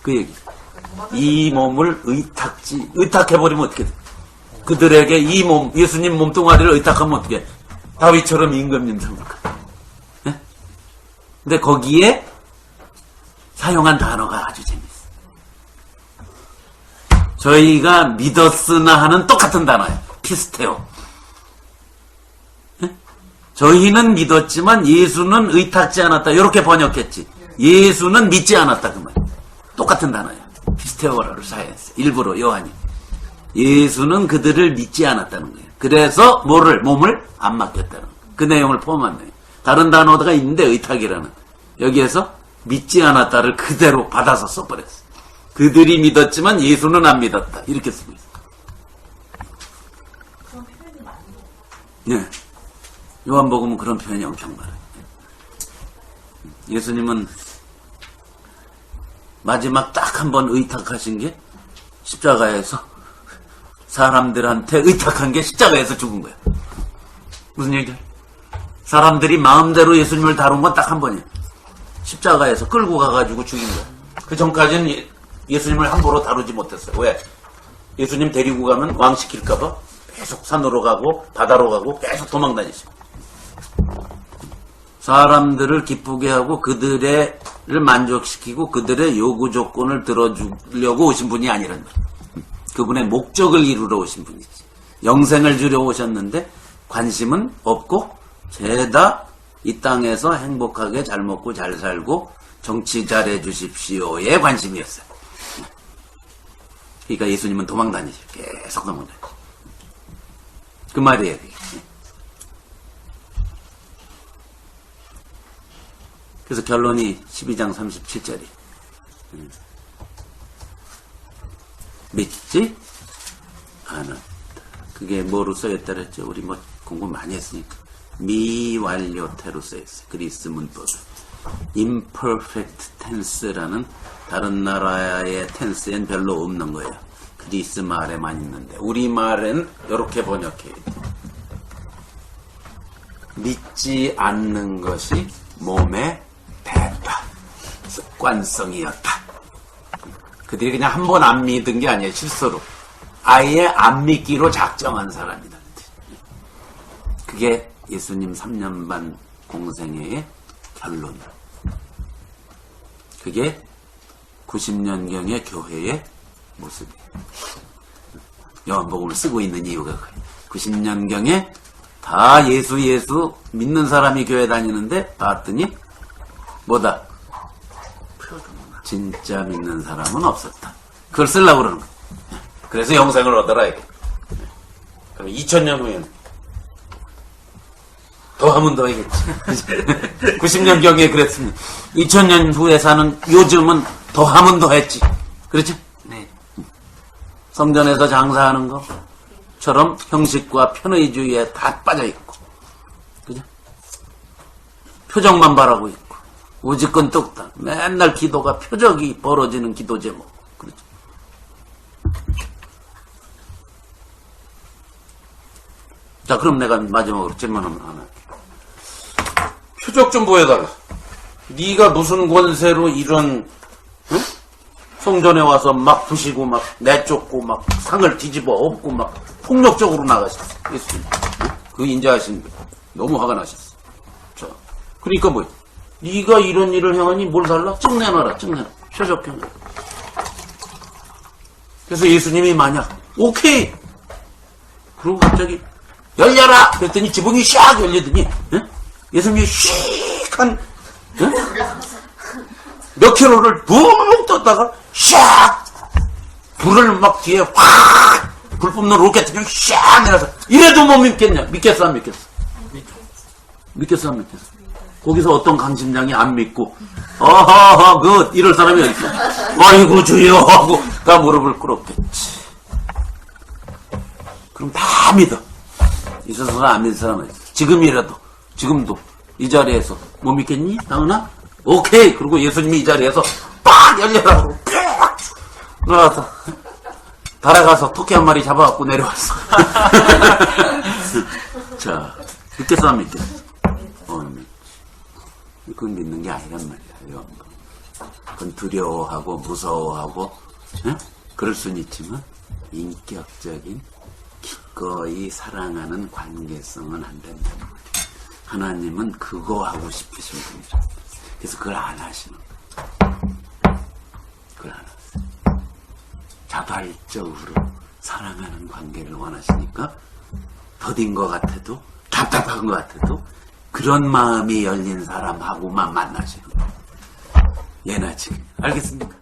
그 얘기. 이 몸을 의탁해버리면 어떻게 돼? 그들에게 이 몸, 예수님 몸뚱아리를 의탁하면 어떻게 해? 다윗처럼 임금님 삼을까? 네? 근데 거기에 사용한 단어가 아주 재밌어. 저희가 믿었으나 하는 똑같은 단어예요. 피스테오. 네? 저희는 믿었지만 예수는 의탁지 않았다. 이렇게 번역했지. 예수는 믿지 않았다. 그 말. 똑같은 단어예요. 피스테오라를 사용했어요. 일부러 요한이. 예수는 그들을 믿지 않았다는 거예요. 그래서 몸을 안 맡겼다는 거예요. 그 내용을 포함한 내용. 다른 단어가 있는데 의탁이라는. 여기에서 믿지 않았다를 그대로 받아서 써버렸어요. 그들이 믿었지만 예수는 안 믿었다. 이렇게 쓰고 있어요. 그런 표현이 많이 네. 요한복음은 그런 표현이 엄청 많아요. 예수님은 마지막 딱 한 번 의탁하신 게 십자가에서 사람들한테 의탁한 게 십자가에서 죽은 거야. 무슨 얘기야? 사람들이 마음대로 예수님을 다룬 건 딱 한 번이야. 십자가에서 끌고 가가지고 죽인 거야. 그 전까지는 예수님을 함부로 다루지 못했어요. 왜? 예수님 데리고 가면 왕 시킬까봐 계속 산으로 가고 바다로 가고 계속 도망다니시고. 사람들을 기쁘게 하고 그들을 만족시키고 그들의 요구 조건을 들어주려고 오신 분이 아니란 말이에요. 그분의 목적을 이루러 오신 분이지. 영생을 주려 오셨는데 관심은 없고 죄다 이 땅에서 행복하게 잘 먹고 잘 살고 정치 잘해 주십시오에 관심이었어요. 그러니까 예수님은 도망다니죠. 계속 도망다니죠. 그 말이에요. 그래서 결론이 12장 37절이 믿지 않았다. 그게 뭐로 써있다 그랬죠? 우리 뭐 공부 많이 했으니까 미완료태로 써있어요. 그리스 문법은 imperfect tense라는 다른 나라의 tense엔 별로 없는 거예요. 그리스 말에만 있는데 우리 말엔 이렇게 번역해요. 믿지 않는 것이 몸의 배다. 습관성이었다. 그들이 그냥 한 번 안 믿은 게 아니에요. 실수로. 아예 안 믿기로 작정한 사람이다. 그게 예수님 3년 반 공생애의 결론. 그게 90년경의 교회의 모습이에요. 요한복음을 쓰고 있는 이유가 그래요. 90년경에 다 예수 믿는 사람이 교회 다니는데 봤더니 뭐다? 진짜 믿는 사람은 없었다. 그걸 쓰려고 그러는 거예요. 그래서 영생을 얻어라 이게. 그럼 2000년 후에는 더 하면 더 하겠지. 90년경에 그랬습니다. 2000년 후에 사는 요즘은 더 하면 더 했지. 그렇죠? 네. 성전에서 장사하는 것처럼 형식과 편의주의에 다 빠져있고. 그죠? 표정만 바라고 있고. 우지건 뚝딱. 맨날 기도가 표적이 벌어지는 기도 제목. 그렇죠? 자, 그럼 내가 마지막으로 질문 하나 할게. 표적 좀 보여달라. 네가 무슨 권세로 이런 응? 성전에 와서 막 부시고 막 내쫓고 막 상을 뒤집어 엎고 막 폭력적으로 나가셨어. 예수님. 그 인자하신 분. 너무 화가 나셨어. 자, 그러니까 뭐 네가 이런 일을 행하니 뭘 달라? 증내놔라. 표적 행위. 그래서 예수님이 만약 오케이. 그리고 갑자기 열려라! 그랬더니 지붕이 샥 열리더니, 응? 예수님이 샥한, 응? 몇 킬로를 붕 떴다가, 샥! 불을 막 뒤에 확! 불 뿜는 로켓 그냥 샥 내려서 이래도 못 믿겠냐? 믿겠어 안 믿겠어? 믿겠어 안 믿겠어? 거기서 어떤 강심장이 안 믿고 어허허 이럴 사람이 어디 있어? 아이고 주여 하고 다 무릎을 꿇었겠지. 그럼 다 믿어. 이 세상에 안 믿는 사람은 있어. 지금이라도 지금도 이 자리에서 못 믿겠니? 당은아? 오케이. 그리고 예수님이 이 자리에서 빡 열려라. 팍 들어가서 달아가서 토끼 한 마리 잡아갖고 내려왔어. 자, 믿겠어 안 믿겠어? 믿지. 그건 믿는 게 아니란 말이야. 그건 두려워하고 무서워하고 그럴 수는 있지만 인격적인 기꺼이 사랑하는 관계성은 안 된다는 거예요. 하나님은 그거 하고 싶으신 분이라. 그래서 그걸 안 하시는 거예요. 그걸 안 하세요. 자발적으로 사랑하는 관계를 원하시니까 더딘 것 같아도 답답한 것 같아도 그런 마음이 열린 사람하고만 만나시는 거예요. 예나 지금 알겠습니까?